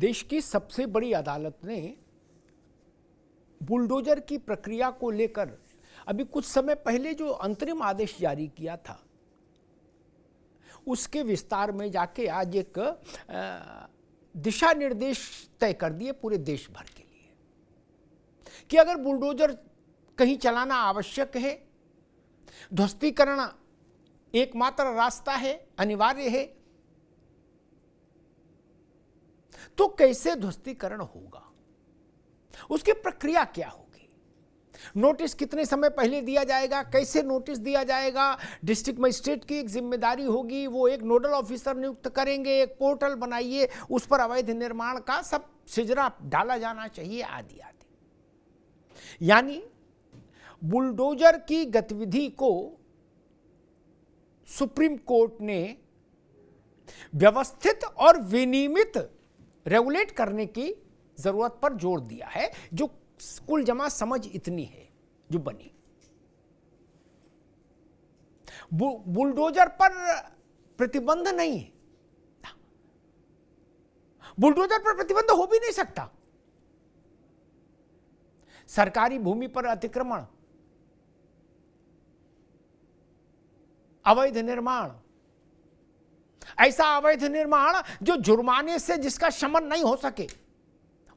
देश की सबसे बड़ी अदालत ने बुलडोजर की प्रक्रिया को लेकर अभी कुछ समय पहले जो अंतरिम आदेश जारी किया था, उसके विस्तार में जाके आज एक दिशा निर्देश तय कर दिए पूरे देश भर के लिए कि अगर बुलडोजर कहीं चलाना आवश्यक है, ध्वस्तीकरण एकमात्र रास्ता है, अनिवार्य है, तो कैसे ध्वस्तीकरण होगा, उसकी प्रक्रिया क्या होगी, नोटिस कितने समय पहले दिया जाएगा, कैसे नोटिस दिया जाएगा, डिस्ट्रिक्ट मजिस्ट्रेट की एक जिम्मेदारी होगी, वो एक नोडल ऑफिसर नियुक्त करेंगे, एक पोर्टल बनाइए, उस पर अवैध निर्माण का सब सिजरा डाला जाना चाहिए, आदि आदि। यानी बुलडोजर की गतिविधि को सुप्रीम कोर्ट ने व्यवस्थित और विनियमित रेगुलेट करने की जरूरत पर जोर दिया है, जो कुल जमा समझ इतनी है जो बनी। बुलडोजर पर प्रतिबंध नहीं है, बुलडोजर पर प्रतिबंध हो भी नहीं सकता। सरकारी भूमि पर अतिक्रमण, अवैध निर्माण, ऐसा अवैध निर्माण जो जुर्माने से जिसका शमन नहीं हो सके,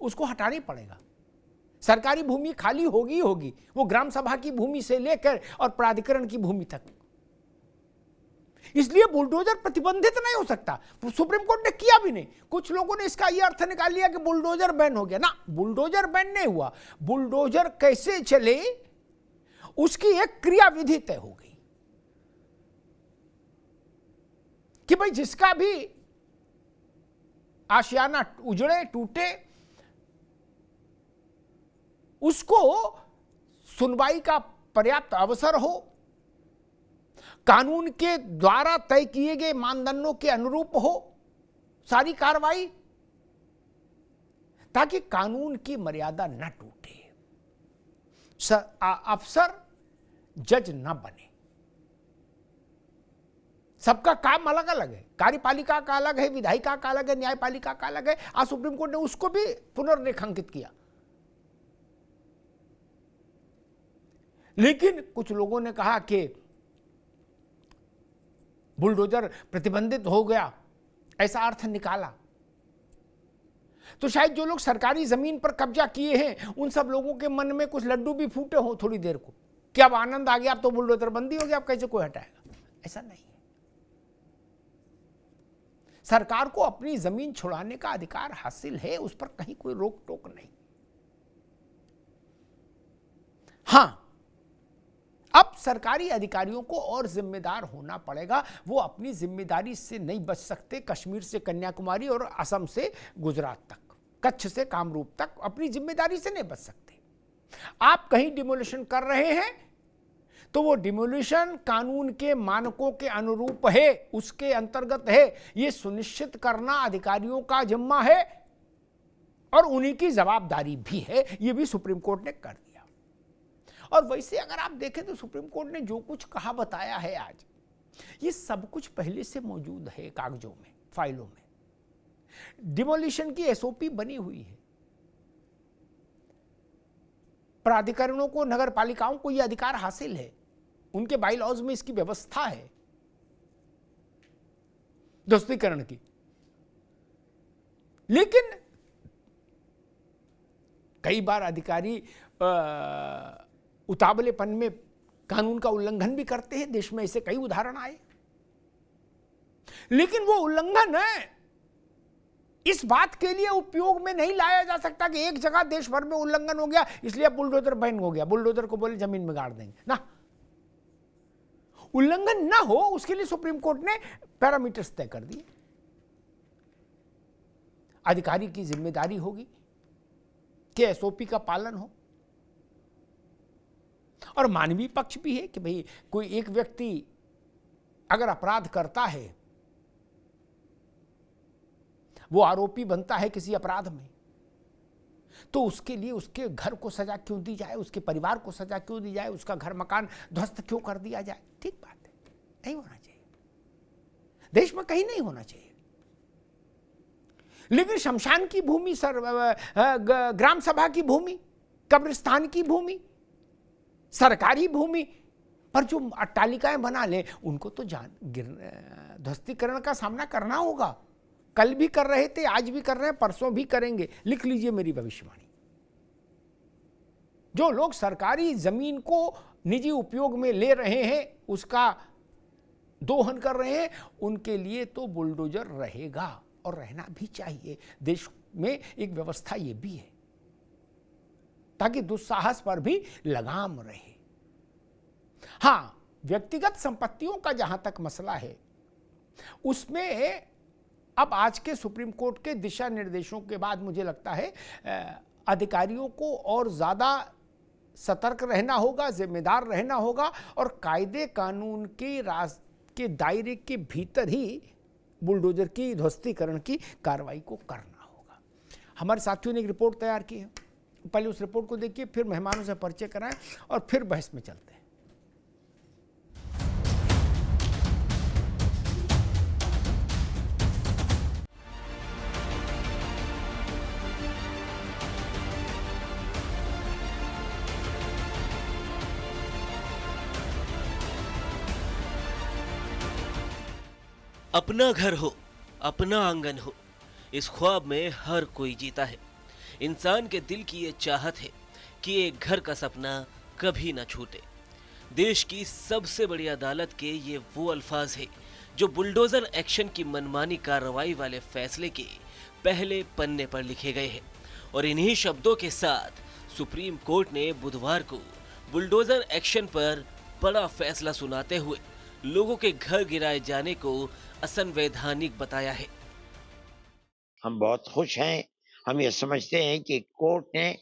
उसको हटाना पड़ेगा। सरकारी भूमि खाली होगी होगी, वो ग्राम सभा की भूमि से लेकर और प्राधिकरण की भूमि तक। इसलिए बुलडोजर प्रतिबंधित नहीं हो सकता। सुप्रीम कोर्ट ने किया भी नहीं। कुछ लोगों ने इसका यह अर्थ निकाल लिया कि बुलडोजर बैन हो गया ना, बुलडोजर बैन नहीं हुआ। बुलडोजर कैसे चले उसकी एक क्रियाविधि तय हो गई कि भाई जिसका भी आशियाना उजड़े टूटे, उसको सुनवाई का पर्याप्त अवसर हो, कानून के द्वारा तय किए गए मानदंडों के अनुरूप हो सारी कार्रवाई, ताकि कानून की मर्यादा न टूटे, अफसर जज न बने। सबका काम अलग अलग है, कार्यपालिका का अलग है, विधायिका का अलग है, न्यायपालिका का अलग है। आज सुप्रीम कोर्ट ने उसको भी पुनर्रेखांकित किया। लेकिन कुछ लोगों ने कहा कि बुलडोजर प्रतिबंधित हो गया, ऐसा अर्थ निकाला। तो शायद जो लोग सरकारी जमीन पर कब्जा किए हैं, उन सब लोगों के मन में कुछ लड्डू भी फूटे हो थोड़ी देर को कि अब आनंद आ गया, अब तो बुलडोजर बंदी हो गया, अब कैसे कोई हटाएगा। ऐसा नहीं है। सरकार को अपनी जमीन छुड़ाने का अधिकार हासिल है, उस पर कहीं कोई रोक टोक नहीं। हां, अब सरकारी अधिकारियों को और जिम्मेदार होना पड़ेगा। वो अपनी जिम्मेदारी से नहीं बच सकते। कश्मीर से कन्याकुमारी और असम से गुजरात तक, कच्छ से कामरूप तक अपनी जिम्मेदारी से नहीं बच सकते। आप कहीं डिमोलिशन कर रहे हैं तो वो डिमोलिशन कानून के मानकों के अनुरूप है, उसके अंतर्गत है, ये सुनिश्चित करना अधिकारियों का जिम्मा है और उन्हीं की जवाबदारी भी है। ये भी सुप्रीम कोर्ट ने कर दिया। और वैसे अगर आप देखें तो सुप्रीम कोर्ट ने जो कुछ कहा बताया है आज, ये सब कुछ पहले से मौजूद है कागजों में, फाइलों में। डिमोलिशन की एसओपी बनी हुई है। प्राधिकरणों को, नगर पालिकाओं को यह अधिकार हासिल है, उनके बाईलॉज में इसकी व्यवस्था है ध्वस्तीकरण की। लेकिन कई बार अधिकारी उतावलेपन में कानून का उल्लंघन भी करते हैं। देश में ऐसे कई उदाहरण आए। लेकिन वो उल्लंघन है इस बात के लिए उपयोग में नहीं लाया जा सकता कि एक जगह देश भर में उल्लंघन हो गया इसलिए बुलडोजर बैन हो गया, बुलडोजर को बोले जमीन में गाड़ देंगे ना। उल्लंघन ना हो उसके लिए सुप्रीम कोर्ट ने पैरामीटर्स तय कर दिए। अधिकारी की जिम्मेदारी होगी कि एसओपी का पालन हो, और मानवीय पक्ष भी है कि भाई कोई एक व्यक्ति अगर अपराध करता है, वो आरोपी बनता है किसी अपराध में, तो उसके लिए उसके घर को सजा क्यों दी जाए, उसके परिवार को सजा क्यों दी जाए, उसका घर मकान ध्वस्त क्यों कर दिया जाए। ठीक बात है, नहीं होना चाहिए, देश में कहीं नहीं होना चाहिए। लेकिन शमशान की भूमि, ग्राम सभा की भूमि, कब्रिस्तान की भूमि, सरकारी भूमि पर जो अट्टालिकाएं बना ले, उनको तो ध्वस्तीकरण का सामना करना होगा। कल भी कर रहे थे, आज भी कर रहे हैं, परसों भी करेंगे। लिख लीजिए मेरी भविष्यवाणी। जो लोग सरकारी जमीन को निजी उपयोग में ले रहे हैं, उसका दोहन कर रहे हैं, उनके लिए तो बुलडोजर रहेगा और रहना भी चाहिए। देश में एक व्यवस्था ये भी है ताकि दुस्साहस पर भी लगाम रहे। हां, व्यक्तिगत संपत्तियों का जहां तक मसला है, उसमें अब आज के सुप्रीम कोर्ट के दिशा निर्देशों के बाद मुझे लगता है अधिकारियों को और ज्यादा सतर्क रहना होगा, जिम्मेदार रहना होगा और कायदे कानून के दायरे के भीतर ही बुलडोजर की ध्वस्तीकरण की कार्रवाई को करना होगा। हमारे साथियों ने एक रिपोर्ट तैयार की है, पहले उस रिपोर्ट को देखिए, फिर मेहमानों से परिचय कराएं और फिर बहस में चलते हैं। अपना घर हो, अपना आंगन हो, इस ख्वाब में हर कोई जीता है। इंसान के दिल की ये चाहत है कि एक घर का सपना कभी ना छूटे। देश की सबसे बड़ी अदालत के ये वो अल्फाज है जो बुलडोजर एक्शन की मनमानी कार्रवाई वाले फैसले के पहले पन्ने पर लिखे गए हैं। और इन्हीं शब्दों के साथ सुप्रीम कोर्ट ने बुधवार को बुलडोजर एक्शन पर बड़ा फैसला सुनाते हुए लोगों के घर गिराए जाने को असंवैधानिक बताया है। हम बहुत खुश हैं। हम ये समझते हैं कि कोर्ट ने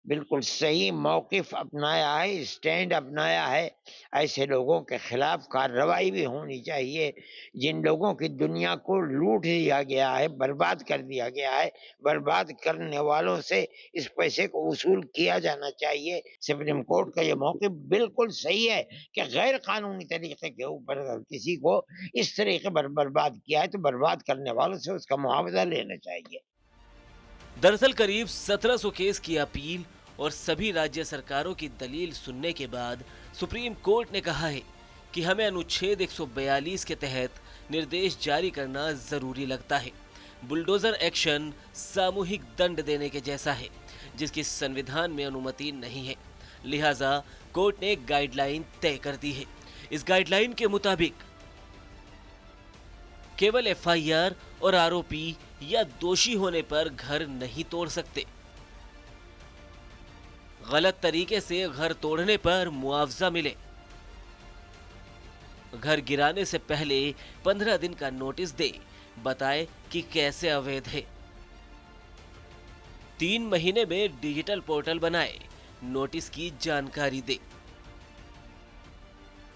बिल्कुल सही मौकिफ अपनाया है, स्टैंड अपनाया है। ऐसे लोगों के खिलाफ कार्रवाई भी होनी चाहिए जिन लोगों की दुनिया को लूट दिया गया है, बर्बाद कर दिया गया है। बर्बाद करने वालों से इस पैसे को वसूल किया जाना चाहिए। सुप्रीम कोर्ट का ये मौकिफ बिल्कुल सही है कि गैर कानूनी तरीके के ऊपर अगर किसी को इस तरीके पर बर्बाद किया है तो बर्बाद करने वालों से उसका मुआवजा लेना चाहिए। दरअसल करीब 1700 केस की अपील और सभी राज्य सरकारों की दलील सुनने के बाद सुप्रीम कोर्ट ने कहा है कि हमें अनुच्छेद 142 के तहत निर्देश जारी करना जरूरी लगता है। बुलडोजर एक्शन सामूहिक दंड देने के जैसा है जिसकी संविधान में अनुमति नहीं है। लिहाजा कोर्ट ने एक गाइडलाइन तय कर दी है। इस गाइडलाइन के मुताबिक केवल एफआईआर और आरोपी या दोषी होने पर घर नहीं तोड़ सकते। गलत तरीके से घर तोड़ने पर मुआवजा मिले। घर गिराने से पहले 15 दिन का नोटिस दे, बताए कि कैसे अवैध है। 3 महीने में डिजिटल पोर्टल बनाए, नोटिस की जानकारी दे।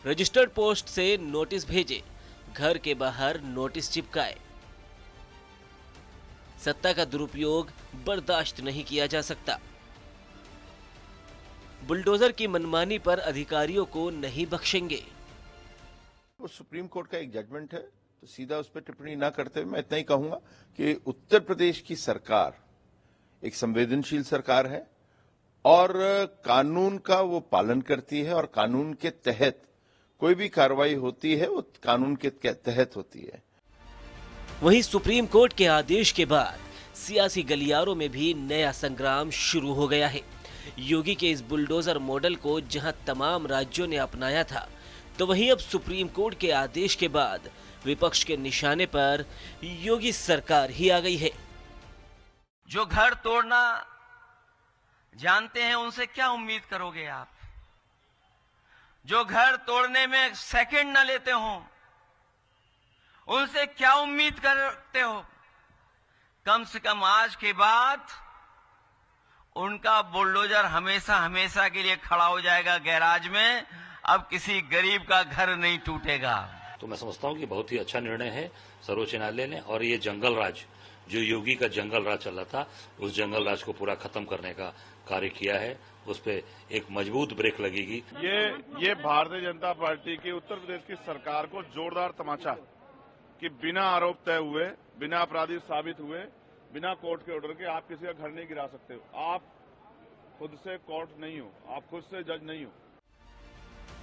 रजिस्टर्ड पोस्ट से नोटिस भेजे, घर के बाहर नोटिस चिपकाए। सत्ता का दुरुपयोग बर्दाश्त नहीं किया जा सकता। बुलडोजर की मनमानी पर अधिकारियों को नहीं बख्शेंगे। वो सुप्रीम कोर्ट का एक जजमेंट है, तो सीधा उस पर टिप्पणी ना करते हुए मैं इतना ही कहूंगा कि उत्तर प्रदेश की सरकार एक संवेदनशील सरकार है और कानून का वो पालन करती है और कानून के तहत कोई भी कार्रवाई होती है वो कानून के तहत होती है। वहीं सुप्रीम कोर्ट के आदेश के बाद सियासी गलियारों में भी नया संग्राम शुरू हो गया है। योगी के इस बुलडोजर मॉडल को जहां तमाम राज्यों ने अपनाया था, तो वहीं अब सुप्रीम कोर्ट के आदेश के बाद विपक्ष के निशाने पर योगी सरकार ही आ गई है। जो घर तोड़ना जानते हैं उनसे क्या उम्मीद करोगे आप? जो घर तोड़ने में सेकंड न लेते हो उनसे क्या उम्मीद करते हो? कम से कम आज के बाद उनका बुलडोजर हमेशा हमेशा के लिए खड़ा हो जाएगा गैराज में। अब किसी गरीब का घर नहीं टूटेगा। तो मैं समझता हूं कि बहुत ही अच्छा निर्णय है सर्वोच्च न्यायालय ने, और ये जंगल राज जो योगी का जंगल राज चल रहा था, उस जंगल राज को पूरा खत्म करने का कार्य किया है। उस पे एक मजबूत ब्रेक लगेगी। ये भारतीय जनता पार्टी की उत्तर प्रदेश की सरकार को जोरदार तमाचा कि बिना आरोप तय हुए, बिना अपराधी साबित हुए बिना कोर्ट के ऑर्डर के आप किसी का घर नहीं गिरा सकते हो। आप खुद से कोर्ट नहीं हो, आप खुद से जज नहीं हो।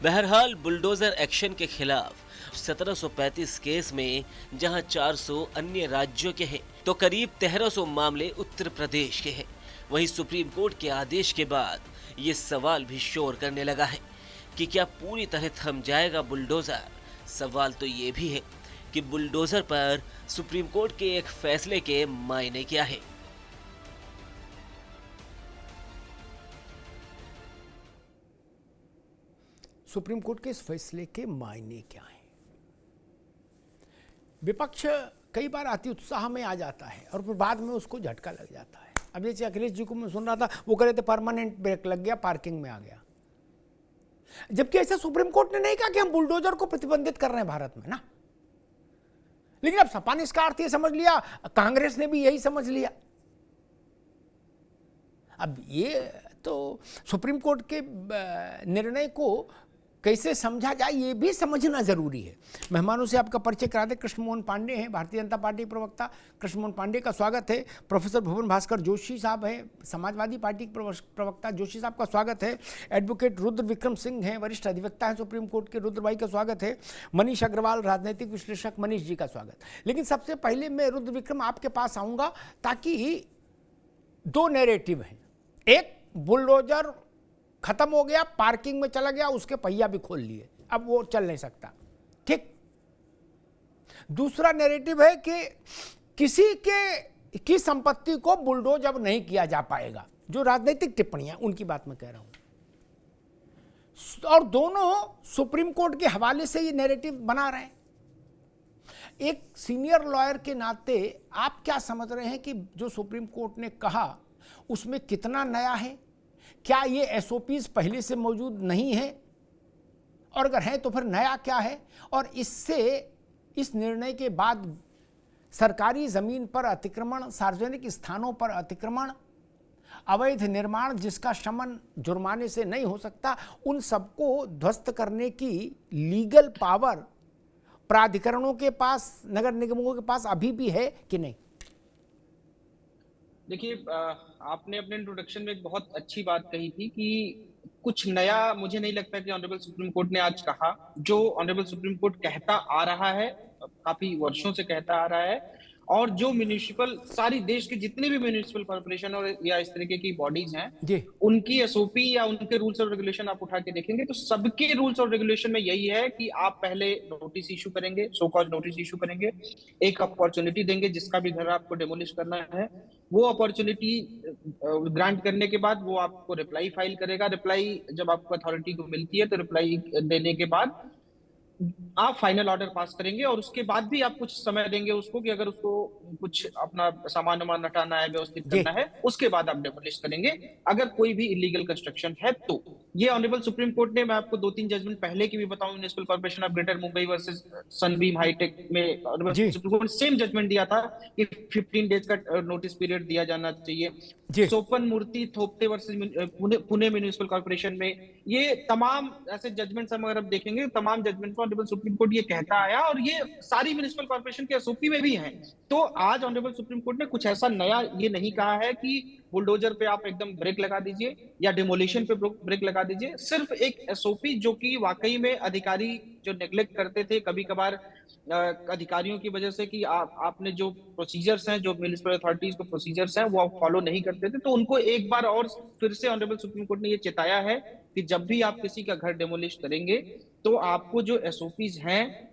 बहरहाल बुलडोजर एक्शन के खिलाफ 1735 केस में जहां 400 अन्य राज्यों के हैं तो करीब 1300 मामले उत्तर प्रदेश के हैं। वहीं सुप्रीम कोर्ट के आदेश के बाद ये सवाल भी शोर करने लगा है कि क्या पूरी तरह थम जाएगा बुलडोजर। सवाल तो ये भी है कि बुलडोजर पर सुप्रीम कोर्ट के एक फैसले के मायने क्या है। सुप्रीम कोर्ट के इस फैसले के मायने क्या हैं? विपक्ष कई बार अति उत्साह में आ जाता है और फिर बाद में उसको झटका लग जाता है। अब जैसे अखिलेश जी को मैं सुन रहा था, वो कह रहे थे परमानेंट ब्रेक लग गया, पार्किंग में आ गया, जबकि ऐसा सुप्रीम कोर्ट ने नहीं कहा कि हम बुलडोजर को प्रतिबंधित कर रहे हैं भारत में ना। लेकिन अब सपा ने इसका अर्थ ये समझ लिया, कांग्रेस ने भी यही समझ लिया। अब ये तो सुप्रीम कोर्ट के निर्णय को कैसे समझा जाए ये भी समझना जरूरी है। मेहमानों से आपका परिचय करा दें। कृष्ण मोहन पांडे हैं, भारतीय जनता पार्टी प्रवक्ता। कृष्ण मोहन पांडे का स्वागत है। प्रोफेसर भुवन भास्कर जोशी साहब हैं, समाजवादी पार्टी के प्रवक्ता। जोशी साहब का स्वागत है। एडवोकेट रुद्र विक्रम सिंह हैं, वरिष्ठ अधिवक्ता हैं सुप्रीम कोर्ट के। रुद्र भाई का स्वागत है। मनीष अग्रवाल, राजनीतिक विश्लेषक, मनीष जी का स्वागत। लेकिन सबसे पहले मैं रुद्र विक्रम आपके पास आऊँगा, ताकि दो नैरेटिव हैं। एक, बुलडोजर खत्म हो गया, पार्किंग में चला गया, उसके पहिया भी खोल लिए, अब वो चल नहीं सकता, ठीक। दूसरा नैरेटिव है कि किसी की संपत्ति को बुलडोज अब नहीं किया जा पाएगा। जो राजनीतिक टिप्पणियां, उनकी बात मैं कह रहा हूं। और दोनों सुप्रीम कोर्ट के हवाले से ये नैरेटिव बना रहे हैं। एक सीनियर लॉयर के नाते आप क्या समझ रहे हैं कि जो सुप्रीम कोर्ट ने कहा उसमें कितना नया है? क्या ये एसओपीज पहले से मौजूद नहीं है, और अगर है तो फिर नया क्या है? और इससे, इस निर्णय के बाद सरकारी जमीन पर अतिक्रमण, सार्वजनिक स्थानों पर अतिक्रमण, अवैध निर्माण जिसका शमन जुर्माने से नहीं हो सकता, उन सबको ध्वस्त करने की लीगल पावर प्राधिकरणों के पास, नगर निगमों के पास अभी भी है कि नहीं? देखिए, आपने अपने इंट्रोडक्शन में एक बहुत अच्छी बात कही थी कि कुछ नया मुझे नहीं लगता कि ऑनरेबल सुप्रीम कोर्ट ने आज कहा। जो ऑनरेबल सुप्रीम कोर्ट कहता आ रहा है, काफी वर्षों से कहता आ रहा है, और जो म्यूनिसिपल, सारी देश के जितने भी म्यूनिसिपल कॉर्पोरेशन और या इस तरीके की बॉडीज हैं, उनकी एसओपी या उनके रूल्स और रेगुलेशन आप उठा के देखेंगे तो सबके रूल्स और रेगुलेशन में यही है कि आप पहले नोटिस इशू करेंगे, सो कॉज नोटिस इशू करेंगे, एक अपॉर्चुनिटी देंगे, जिसका भी घर आपको डेमोलिश करना है वो अपॉर्चुनिटी ग्रांट करने के बाद वो आपको रिप्लाई फाइल करेगा। रिप्लाई जब आपको अथॉरिटी को मिलती है तो रिप्लाई देने के बाद आप फाइनल ऑर्डर पास करेंगे, और उसके बाद भी आप कुछ समय देंगे उसको कि अगर उसको कुछ अपना सामान वामान हटाना है, व्यवस्थित करना है, उसके बाद आप डेमोलिश करेंगे अगर कोई भी इलीगल कंस्ट्रक्शन है तो। ये ऑनरेबल सुप्रीम कोर्ट ने, मैं आपको 2-3 जजमेंट पहले की भी बताऊं, municipal corporation of greater Mumbai versus Sunbeam Hitech में सुप्रीम कोर्ट ने सेम जजमेंट दिया था कि 15 डेज का नोटिस पीरियड दिया जाना चाहिए। Sopan Murti Thopte versus Pune municipal corporation में, ये तमाम ऐसे जजमेंट्स हम अगर आप देखेंगे, तमाम जजमेंट्स ऑनरेबल सुप्रीम कोर्ट ये कहता आया, और ये सारी म्युनिसिपल कॉर्पोरेशन के एसओपी में भी हैं। तो आज ऑनरेबल सुप्रीम कोर्ट ने कुछ ऐसा नया ये नहीं कहा है कि बुलडोजर पे आप एकदम ब्रेक लगा दीजिए या डिमोलिशन पे ब्रेक लगा दीजिए। सिर्फ एक एसओपी जो कि वाकई में अधिकारी जो नेग्लेक्ट करते थे कभी कभार अधिकारियों की वजह से, कि आपने जो प्रोसीजर्स हैं, जो म्युनिसिपल अथॉरिटीज के प्रोसीजर्स हैं, वो आप फॉलो नहीं करते थे, तो उनको एक बार और फिर से ऑनरेबल सुप्रीम कोर्ट ने ये चेताया है कि जब भी आप किसी का घर डेमोलिश करेंगे तो आपको जो एसओपीज हैं,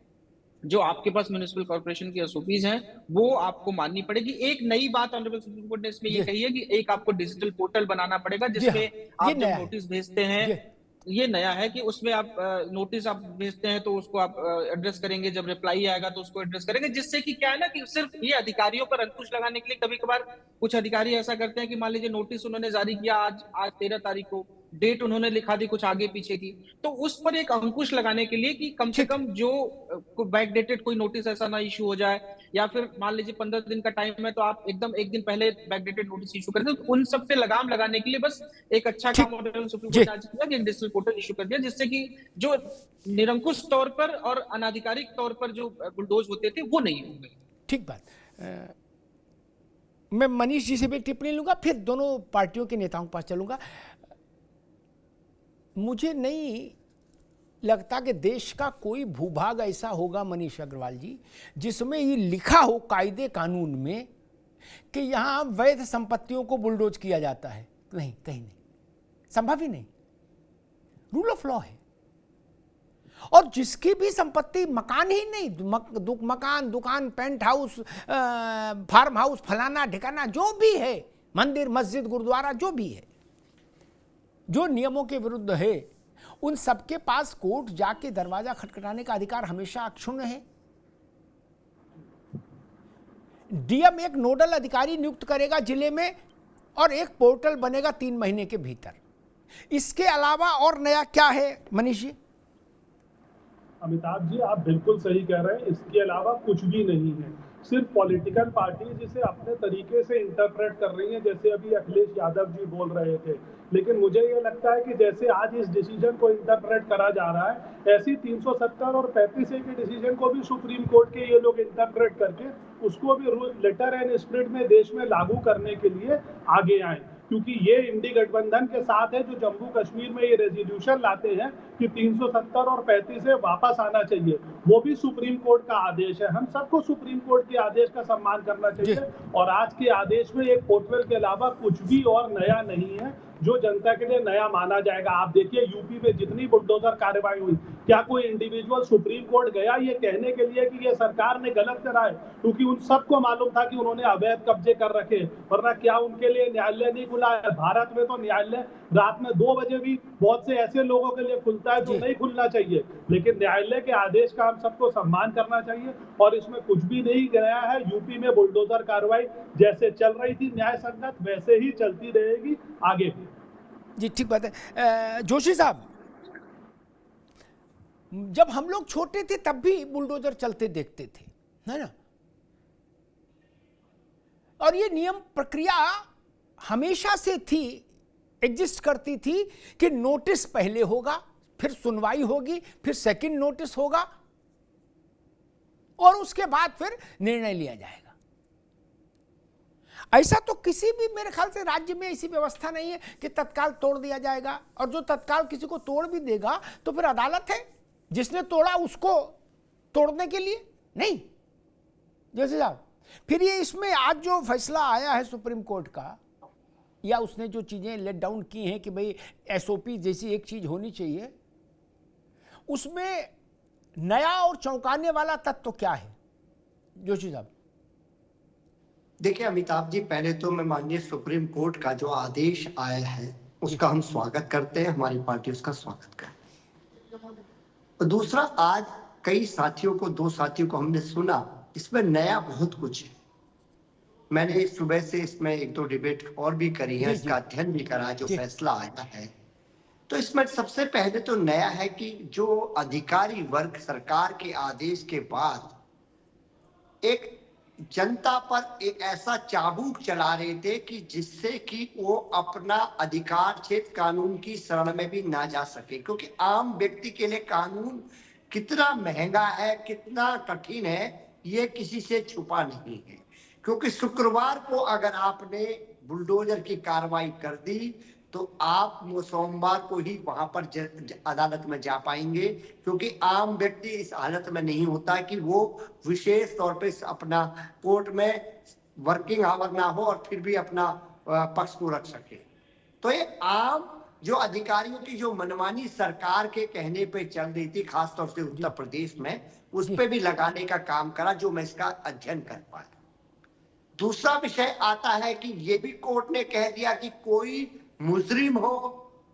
जो आपके पास म्युनिसिपल कॉर्पोरेशन की एसओपीज हैं, वो आपको माननी पड़ेगी। एक नई बात ऑनरेबल सुप्रीम कोर्ट ने इसमें ये कही है कि एक आपको डिजिटल पोर्टल बनाना पड़ेगा, जिसमें आप जब नोटिस भेजते हैं, ये नया है कि उसमें आप नोटिस आप भेजते हैं तो उसको आप एड्रेस करेंगे, जब रिप्लाई आएगा तो उसको एड्रेस करेंगे, जिससे कि क्या है ना कि सिर्फ ये अधिकारियों पर अंकुश लगाने के लिए कभी कभार कुछ अधिकारी ऐसा करते हैं कि मान लीजिए नोटिस उन्होंने जारी किया आज 13 तारीख को, डेट उन्होंने लिखा दी कुछ आगे पीछे की, तो उस पर एक अंकुश लगाने के लिए कि कम से कम जो बैकडेटेड कोई नोटिस ऐसा ना इशू हो जाए, या फिर मान लीजिए 15 दिन का टाइम है तो आप एकदम एक दिन पहले बैकडेटेड नोटिस इशू कर दें, तो उन सब पे लगाम लगाने के लिए बस एक अच्छा काम ऑनरेबल सुप्रीम कोर्ट ने आज किया कि एक डिजिटल पोर्टल इशू कर दिया, जिससे कि जो निरंकुश तौर पर और अनाधिकारिक तौर पर जो बुलडोज होते थे वो नहीं होंगे। ठीक बात। मैं मनीष जी से भी एक टिप्पणी लूंगा, फिर दोनों पार्टियों के नेताओं के पास चलूंगा। मुझे नहीं लगता कि देश का कोई भूभाग ऐसा होगा मनीष अग्रवाल जी जिसमें ये लिखा हो कायदे कानून में कि यहाँ वैध संपत्तियों को बुलडोज किया जाता है। नहीं, कहीं नहीं, संभव ही नहीं। रूल ऑफ लॉ है। और जिसकी भी संपत्ति, मकान ही नहीं, मकान, दुकान, पेंट हाउस, फार्म हाउस, फलाना ठिकाना जो भी है, मंदिर, मस्जिद, गुरुद्वारा जो भी है, जो नियमों के विरुद्ध है, उन सबके पास कोर्ट जाके दरवाजा खटखटाने का अधिकार हमेशा अक्षुण्ण है। डीएम एक नोडल अधिकारी नियुक्त करेगा जिले में और एक पोर्टल बनेगा 3 महीने के भीतर। इसके अलावा और नया क्या है मनीष जी? अमिताभ जी, आप बिल्कुल सही कह रहे हैं। इसके अलावा कुछ भी नहीं है। सिर्फ पॉलिटिकल पार्टी जिसे अपने तरीके से इंटरप्रेट कर रही हैं, जैसे अभी अखिलेश यादव जी बोल रहे थे। लेकिन मुझे ये लगता है कि जैसे आज इस डिसीजन को इंटरप्रेट करा जा रहा है, ऐसी 370 और 35A के डिसीजन को भी सुप्रीम कोर्ट के ये लोग इंटरप्रेट करके उसको भी लेटर एंड स्पिरिट में देश में लागू करने के लिए आगे आए। क्योंकि ये इंडी गठबंधन के साथ है जो जम्मू कश्मीर में ये रेजोल्यूशन लाते हैं कि 370 और 35 से वापस आना चाहिए, वो भी सुप्रीम कोर्ट का आदेश है। हम सबको सुप्रीम कोर्ट के आदेश का सम्मान करना चाहिए। और आज के आदेश में एक पोर्टल के अलावा कुछ भी और नया नहीं है जो जनता के लिए नया माना जाएगा। आप देखिए यूपी में जितनी बुलडोजर कार्रवाई हुई, क्या कोई इंडिविजुअल सुप्रीम कोर्ट गया ये कहने के लिए कि ये सरकार ने गलत करा है? क्योंकि उन सबको मालूम था कि उन्होंने अवैध कब्जे कर रखे, वरना क्या उनके लिए न्यायालय नहीं खुला है? भारत में तो न्यायालय रात में 2 बजे भी बहुत से ऐसे लोगों के लिए खुलता है जो नहीं खुलना चाहिए। लेकिन न्यायालय के आदेश का हम सबको सम्मान करना चाहिए और इसमें कुछ भी नहीं गया है। यूपी में बुलडोजर कार्रवाई जैसे चल रही थी न्याय संगत, वैसे ही चलती रहेगी आगे भी। जी, ठीक बात है। जोशी साहब, जब हम लोग छोटे थे तब भी बुलडोजर चलते देखते थे, है ना? और ये नियम प्रक्रिया हमेशा से थी, एग्जिस्ट करती थी कि नोटिस पहले होगा, फिर सुनवाई होगी, फिर सेकंड नोटिस होगा और उसके बाद फिर निर्णय लिया जाएगा। ऐसा तो किसी भी, मेरे ख्याल से राज्य में ऐसी व्यवस्था नहीं है कि तत्काल तोड़ दिया जाएगा। और जो तत्काल किसी को तोड़ भी देगा तो फिर अदालत है जिसने तोड़ा उसको तोड़ने के लिए, नहीं। जैसे साहब, फिर ये इसमें आज जो फैसला आया है सुप्रीम कोर्ट का, या उसने जो चीजें लेट डाउन की हैं कि भाई एसओपी जैसी एक चीज होनी चाहिए, उसमें नया और चौंकाने वाला तत्व क्या है जोशी साहब? देखिए अमिताभ जी, पहले तो मैं माननीय सुप्रीम कोर्ट का जो आदेश आया है उसका हम स्वागत करते हैं, हमारी पार्टी उसका स्वागत करती है। दूसरा, आज कई साथियों को, 2 साथियों को हमने सुना, इसमें नया बहुत कुछ है। मैंने सुबह से इसमें 1-2 डिबेट और भी करी है, इसका अध्ययन भी करा जो फैसला आया है। तो इसमें सबसे पहले तो नया है कि जो अधिकारी वर्ग सरकार के आदेश के बाद एक जनता पर एक ऐसा चाबुक चला रहे थे कि जिससे कि वो अपना अधिकार क्षेत्र कानून की शरण में भी ना जा सके। क्योंकि आम व्यक्ति के लिए कानून कितना महंगा है, कितना कठिन है, ये किसी से छुपा नहीं है। क्योंकि शुक्रवार को अगर आपने बुलडोजर की कार्रवाई कर दी तो आप सोमवार को ही वहां पर अदालत में जा पाएंगे। क्योंकि आम व्यक्ति इस हालत में नहीं होता कि वो विशेष तौर पे अपना कोर्ट में वर्किंग आवर ना हो और फिर भी अपना पक्ष को रख सके। तो ये आम जो अधिकारियों की जो मनमानी सरकार के कहने पे चल रही थी, खासतौर से उत्तर प्रदेश में, उस पे भी लगाने का काम करा, जो मैं इसका अध्ययन कर पाया। दूसरा विषय आता है कि ये भी कोर्ट ने कह दिया कि कोई मुजरिम हो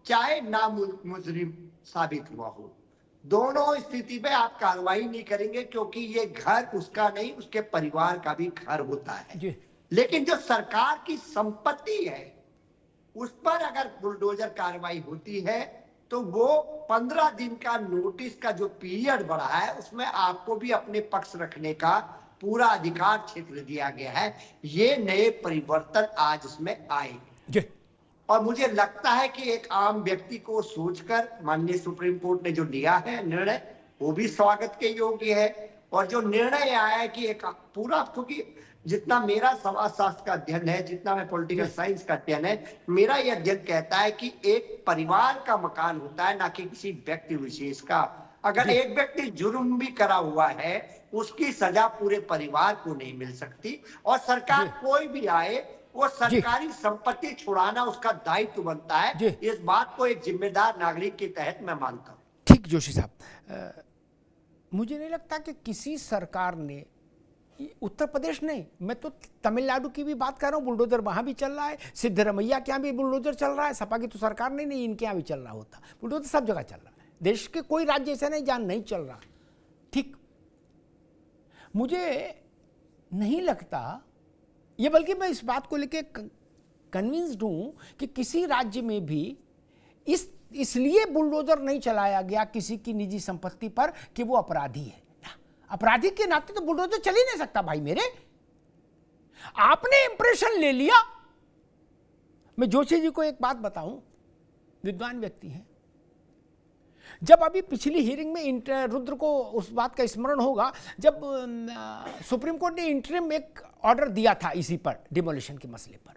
चाहे ना मुजरिम साबित हुआ हो, दोनों स्थिति में आप कार्रवाई नहीं करेंगे, क्योंकि ये घर उसका नहीं, उसके परिवार का भी घर होता है। लेकिन जो सरकार की संपत्ति है उस पर अगर बुलडोजर कार्रवाई होती है तो वो 15 दिन का नोटिस का जो पीरियड बढ़ा है उसमें आपको भी अपने पक्ष रखने का पूरा अधिकार क्षेत्र दिया गया है। ये नए परिवर्तन आज इसमें आएंगे और मुझे लगता है कि एक आम व्यक्ति को सोचकर माननीय सुप्रीम कोर्ट ने जो लिया है निर्णय, वो भी स्वागत के योग्य है। और जो निर्णय आया है कि एक पूरा, क्योंकि जितना मेरा समाजशास्त्र का अध्ययन है, जितना मैं पॉलिटिकल साइंस का अध्ययन है, मेरा यह अध्ययन कहता है कि एक परिवार का मकान होता है, ना कि किसी व्यक्ति विशेष का। अगर एक व्यक्ति जुर्म भी करा हुआ है, उसकी सजा पूरे परिवार को नहीं मिल सकती। और सरकार कोई भी आए, वो सरकारी संपत्ति छुड़ाना उसका दायित्व बनता है। इस बात को एक जिम्मेदार नागरिक के तहत मैं मानता हूँ। ठीक जोशी साहब, मुझे नहीं लगता कि किसी सरकार ने, उत्तर प्रदेश नहीं, मैं तो तमिलनाडु की भी बात कर रहा हूँ, बुलडोजर वहां भी चल रहा है, सिद्धरमैया के यहाँ भी बुलडोजर चल रहा है, सपा की तो सरकार नहीं, इनके यहाँ भी चल रहा होता, बुलडोजर सब जगह चल रहा है। देश के कोई राज्य ऐसा नहीं जहां नहीं चल रहा। ठीक, मुझे नहीं लगता ये, बल्कि मैं इस बात को लेके कन्विंस्ड हूं कि किसी राज्य में भी इसलिए बुलडोजर नहीं चलाया गया किसी की निजी संपत्ति पर कि वो अपराधी है। अपराधी के नाते तो बुलडोजर चल ही नहीं सकता भाई मेरे। आपने इंप्रेशन ले लिया। मैं जोशी जी को एक बात बताऊं, विद्वान व्यक्ति हैं। जब अभी पिछली हियरिंग में रुद्र को उस बात का स्मरण होगा, जब सुप्रीम कोर्ट ने इंटरिम एक ऑर्डर दिया था इसी पर, डिमोलिशन के मसले पर,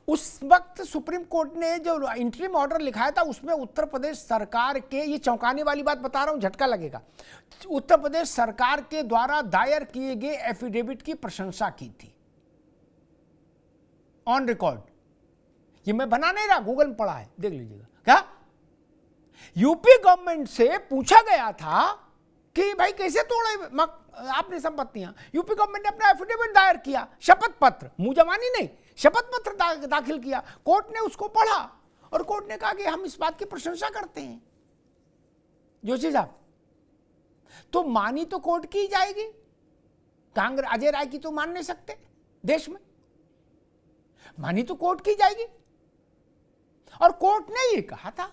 उस वक्त सुप्रीम कोर्ट ने जो इंटरिम ऑर्डर लिखाया था उसमें उत्तर प्रदेश सरकार के, ये चौंकाने वाली बात बता रहा हूं, झटका लगेगा, उत्तर प्रदेश सरकार के द्वारा दायर किए गए एफिडेविट की प्रशंसा की थी, ऑन रिकॉर्ड। ये मैं बना नहीं रहा, गूगल में पढ़ा है, देख लीजिएगा। क्या यूपी गवर्नमेंट से पूछा गया था कि भाई कैसे तोड़े आपने संपत्तियां, यूपी गवर्नमेंट ने अपना एफिडेविट दायर किया, शपथ पत्र, मुंह जबानी नहीं, शपथ पत्र दाखिल किया। कोर्ट ने उसको पढ़ा और कोर्ट ने कहा कि हम इस बात की प्रशंसा करते हैं। जोशी साहब, तो मानी तो कोर्ट की जाएगी, कांग्रेस अजय राय की तो मान नहीं सकते देश में, मानी तो कोर्ट की जाएगी। और कोर्ट ने ये कहा था,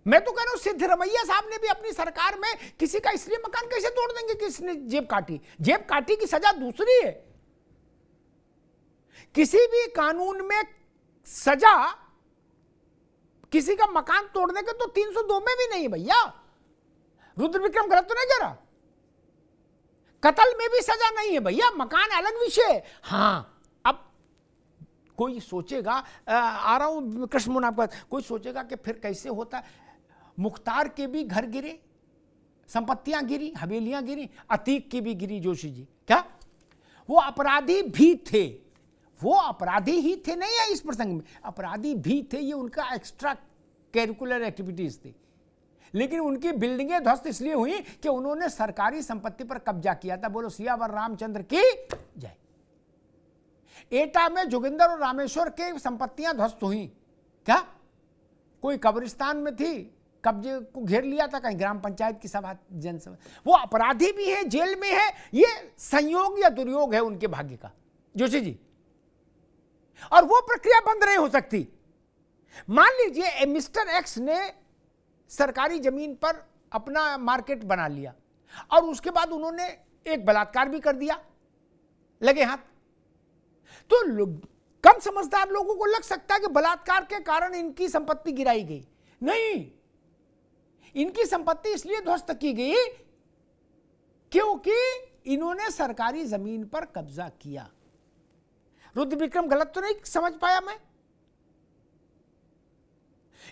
मैं तो कह रहा हूं सिद्धरमैया साहब ने भी अपनी सरकार में किसी का इसलिए मकान कैसे तोड़ देंगे कि इसने जेब काटी, जेब काटी की सजा दूसरी है। किसी भी कानून में सजा किसी का मकान तोड़ने के तो 302 में भी नहीं है भैया। रुद्र विक्रम गलत तो नहीं कह रहा, कत्ल में भी सजा नहीं है भैया, मकान अलग विषय। हां, अब कोई सोचेगा, आ रहा हूं कृष्ण मोहन आपका, कोई सोचेगा कि फिर कैसे होता है, मुख्तार के भी घर गिरे, संपत्तियां गिरी, हवेलियां गिरी, अतीक की भी गिरी। जोशी जी, क्या वो अपराधी भी थे? वो अपराधी ही थे, नहीं है इस प्रसंग में, अपराधी भी थे, ये उनका एक्स्ट्रा कैरिकुलर एक्टिविटीज थी। लेकिन उनकी बिल्डिंगें ध्वस्त इसलिए हुई कि उन्होंने सरकारी संपत्ति पर कब्जा किया था। बोलो सियावर रामचंद्र की जय। एटा में जोगिंदर और रामेश्वर के संपत्तियां ध्वस्त हुई, क्या कोई कब्रिस्तान में थी, कब्जे को घेर लिया था, कहीं ग्राम पंचायत की सभा, जनसभा। वो अपराधी भी है, जेल में है, ये संयोग या दुर्योग है उनके भाग्य का। जोशी जी, और वो प्रक्रिया बंद नहीं हो सकती। मान लीजिए मिस्टर एक्स ने सरकारी जमीन पर अपना मार्केट बना लिया और उसके बाद उन्होंने एक बलात्कार भी कर दिया लगे हाथ, तो कम समझदार लोगों को लग सकता है कि बलात्कार के कारण इनकी संपत्ति गिराई गई। नहीं, इनकी संपत्ति इसलिए ध्वस्त की गई क्योंकि इन्होंने सरकारी जमीन पर कब्जा किया। रुद्र विक्रम गलत तो नहीं समझ पाया मैं?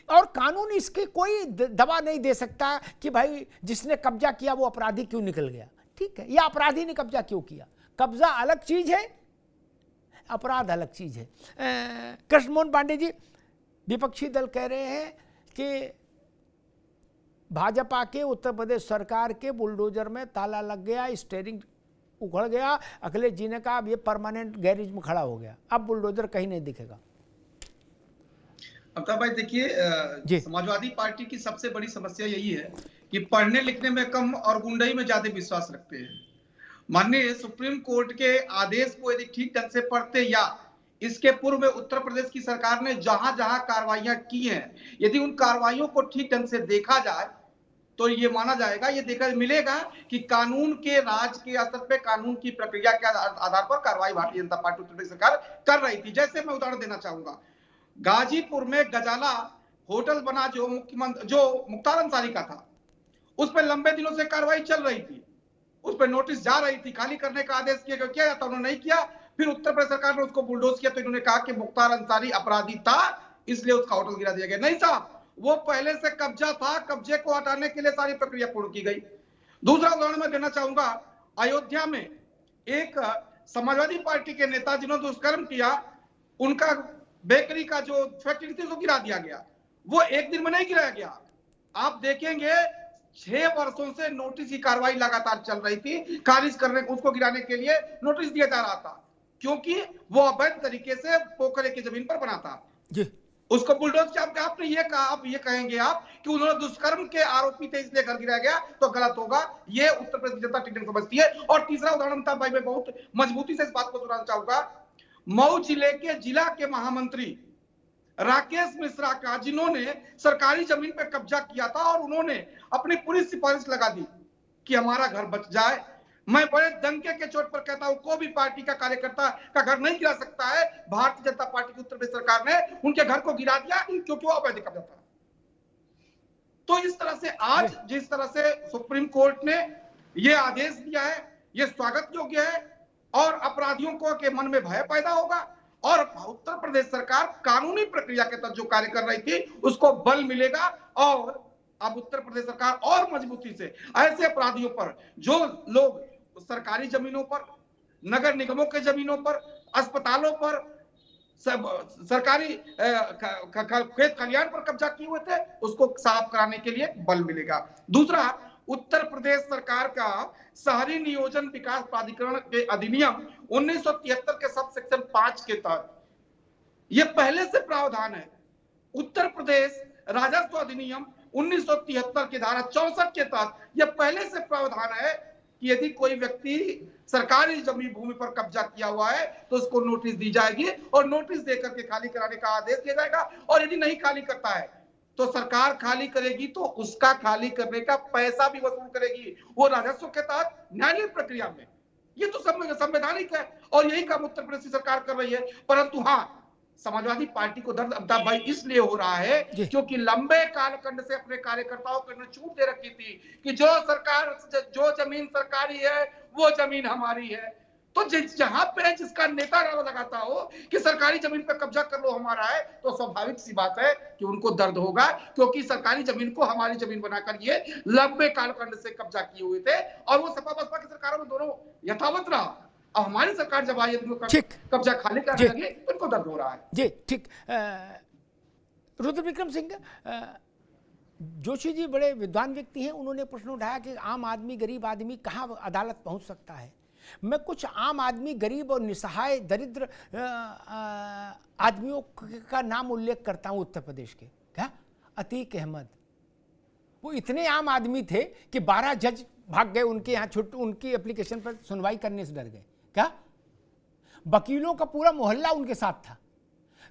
और कानून इसकी कोई दवा नहीं दे सकता कि भाई जिसने कब्जा किया वो अपराधी क्यों निकल गया। ठीक है, या अपराधी ने कब्जा क्यों किया, कब्जा अलग चीज है, अपराध अलग चीज है। कृष्ण मोहन पांडे जी, विपक्षी दल कह रहे हैं कि भाजपा के उत्तर प्रदेश सरकार के बुलडोजर में ताला लग गया, स्टीयरिंग उखड़ गया, अखिलेश जी ने कहा अब ये परमानेंट गैरेज में खड़ा हो गया, अब बुलडोजर कहीं नहीं दिखेगा। अमिताभ भाई देखिए, समाजवादी पार्टी की सबसे बड़ी समस्या यही है कि पढ़ने लिखने में कम और गुंडई में ज्यादा विश्वास रखते हैं। माननीय सुप्रीम कोर्ट के आदेश को यदि ठीक ढंग से पढ़ते या इसके पूर्व में उत्तर प्रदेश की सरकार ने जहां जहां कार्रवाइयां की हैं, यदि उन कार्रवाइयों को ठीक ढंग से देखा जाए तो ये माना जाएगा, ये देखा मिलेगा कि कानून के राज के स्तर पे कानून की प्रक्रिया के आधार पर कार्रवाई भारतीय जनता पार्टी उत्तर प्रदेश सरकार कर रही थी। जैसे मैं उदाहरण देना चाहूंगा, गाजीपुर में गजाला होटल बना जो मुख्तार अंसारी का था, उस पर लंबे दिनों से कार्रवाई चल रही थी। उस पर नोटिस जा रही थी, खाली करने का आदेश किया जाता, उन्होंने नहीं किया। फिर उत्तर प्रदेश सरकार ने उसको बुलडोज किया तो इन्होंने कहा कि मुख्तार अंसारी अपराधी था, इसलिए उसका होटल गिरा दिया गया। नहीं साहब, वो पहले से कब्जा था, कब्जे को हटाने के लिए सारी प्रक्रिया पूर्ण की गई। दूसरा उदाहरण मैं देना चाहूंगा, अयोध्या में एक समाजवादी पार्टी के नेता जिन्होंने दुष्कर्म किया, उनका बेकरी का जो फैक्ट्री थी उसको गिरा दिया गया। वो एक दिन में नहीं गिराया गया, आप देखेंगे 6 वर्षों से नोटिस की कार्रवाई लगातार चल रही थी, खारिज करने, उसको गिराने के लिए नोटिस दिया जा रहा था, क्योंकि वो अवैध तरीके से पोखरे की जमीन पर बना था जी। उसको बुलडोज किया। आपने ये कहा, आप ये कहेंगे आप कि उन्होंने दुष्कर्म के आरोपी थे इसलिए घर गिराया गया, तो गलत होगा। ये उत्तर प्रदेश की जनता ठीक नहीं समझती है। और तीसरा उदाहरण था भाई, मैं बहुत मजबूती से इस बात को दोहराना चाहूंगा, मऊ जिले के जिला के महामंत्री राकेश मिश्रा का, जिन्होंने सरकारी जमीन पर कब्जा किया था और उन्होंने अपनी पूरी सिफारिश लगा दी कि हमारा घर बच जाए। मैं बड़े दंगे के चोट पर कहता हूं, कोई भी पार्टी का कार्यकर्ता का घर नहीं गिरा सकता है। भारतीय जनता पार्टी की उत्तर प्रदेश सरकार ने उनके घर को गिरा दिया क्योंकि वो अवैध कब्जा था। तो इस तरह से आज जिस तरह से सुप्रीम कोर्ट ने यह आदेश दिया है, यह स्वागत योग्य है और अपराधियों को के मन में भय पैदा होगा और उत्तर प्रदेश सरकार कानूनी प्रक्रिया के तहत जो कार्य कर रही थी उसको बल मिलेगा। और अब उत्तर प्रदेश सरकार और मजबूती से ऐसे अपराधियों पर, जो लोग सरकारी जमीनों पर, नगर निगमों के जमीनों पर, अस्पतालों पर, सरकारी खेत खलिहान पर कब्जा किए हुए थे, उसको साफ कराने के लिए बल मिलेगा। दूसरा, उत्तर प्रदेश सरकार का शहरी नियोजन विकास प्राधिकरण के अधिनियम 1973 के सब सेक्शन 5 के तहत यह पहले से प्रावधान है। उत्तर प्रदेश राजस्व अधिनियम 1973 की धारा 64 के तहत यह पहले से प्रावधान है कि यदि कोई व्यक्ति सरकारी जमीन भूमि पर कब्जा किया हुआ है तो उसको नोटिस दी जाएगी और नोटिस देकर के खाली कराने का आदेश दिया जाएगा। और यदि नहीं खाली करता है तो सरकार खाली करेगी तो उसका खाली करने का पैसा भी वसूल करेगी, वो राजस्व के तहत न्यायालयीय प्रक्रिया में। ये तो संवैधानिक है और यही काम उत्तर प्रदेश सरकार कर रही है। परंतु हाँ, समाजवादी पार्टी को दर्द अब भाई इसलिए हो रहा है क्योंकि लंबे कालखंड से अपने कार्यकर्ताओं को छूट दे रखी थी कि जो जमीन सरकारी है वो जमीन हमारी है। तो जहां पे जिसका नेता लगाता हो कि सरकारी जमीन पे कब्जा कर लो हमारा है, तो स्वाभाविक सी बात है कि उनको दर्द होगा, क्योंकि सरकारी जमीन को हमारी जमीन बनाकर ये लंबे कालखंड से कब्जा किए हुए थे और वो सपा बसपा की सरकारों में दोनों यथावत रहा। अब हमारी सरकार जब आई कब्जा खाली करने लगी तो इनको दर्द हो रहा है। जी ठीक। रुद्र विक्रम सिंह, जोशी जी बड़े विद्वान व्यक्ति हैं, उन्होंने प्रश्न उठाया कि आम आदमी, गरीब आदमी कहाँ अदालत पहुंच सकता है। मैं कुछ आम आदमी, गरीब और निसहाय दरिद्र आदमियों का नाम उल्लेख करता हूं उत्तर प्रदेश के। क्या? अतीक अहमद, वो इतने आम आदमी थे कि 12 जज भाग गए उनके यहाँ, उनकी एप्लीकेशन पर सुनवाई करने से डर गए। क्या? वकीलों का पूरा मोहल्ला उनके साथ था।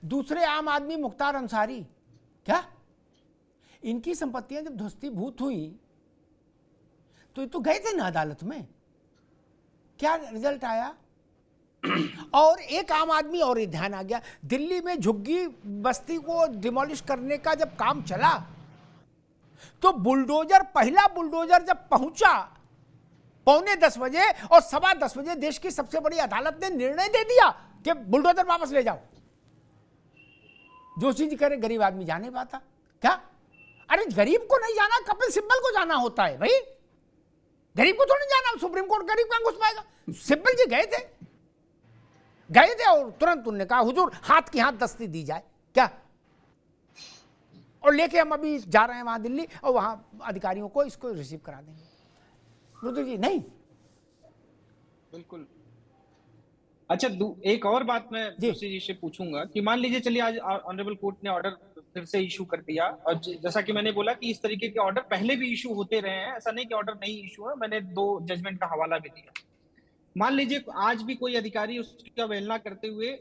दूसरे आम आदमी मुख्तार अंसारी, क्या इनकी संपत्तियां जब ध्वस्तीभूत हुई तो ये तो गए थे ना अदालत में, क्या रिजल्ट आया? और एक आम आदमी और ये ध्यान आ गया, दिल्ली में झुग्गी बस्ती को डिमोलिश करने का जब काम चला तो बुलडोजर, पहला बुलडोजर जब पहुंचा 9:45 बजे और 10:15 बजे देश की सबसे बड़ी अदालत ने निर्णय दे दिया कि बुलडोजर वापस ले जाओ। जोशी जी कह रहे गरीब आदमी जाने पाता। क्या? अरे गरीब को नहीं जाना, कपिल सिब्बल को जाना होता है भाई, गरीब को थोड़ी जाना। सुप्रीम कोर्ट गरीब कहां घुस पाएगा? सिब्बल जी गए थे और तुरंत उन्होंने कहा हुजूर हाथ की हाथ दस्ती दी जाए। क्या? और लेके हम अभी जा रहे हैं वहां दिल्ली और वहां अधिकारियों को इसको रिसीव करा देंगे। रुद्र जी नहीं, बिल्कुल। अच्छा, एक और बात मैं जोशी जी से पूछूंगा कि मान लीजिए, चलिए आज ऑनरेबल कोर्ट ने ऑर्डर फिर से इशू कर दिया और जैसा कि मैंने बोला कि इस तरीके के ऑर्डर पहले भी इशू होते रहे हैं, ऐसा नहीं कि ऑर्डर नहीं इशू है। मैंने 2 जजमेंट का हवाला भी दिया। मान लीजिए आज भी कोई अधिकारी उसकी अवहेलना करते हुए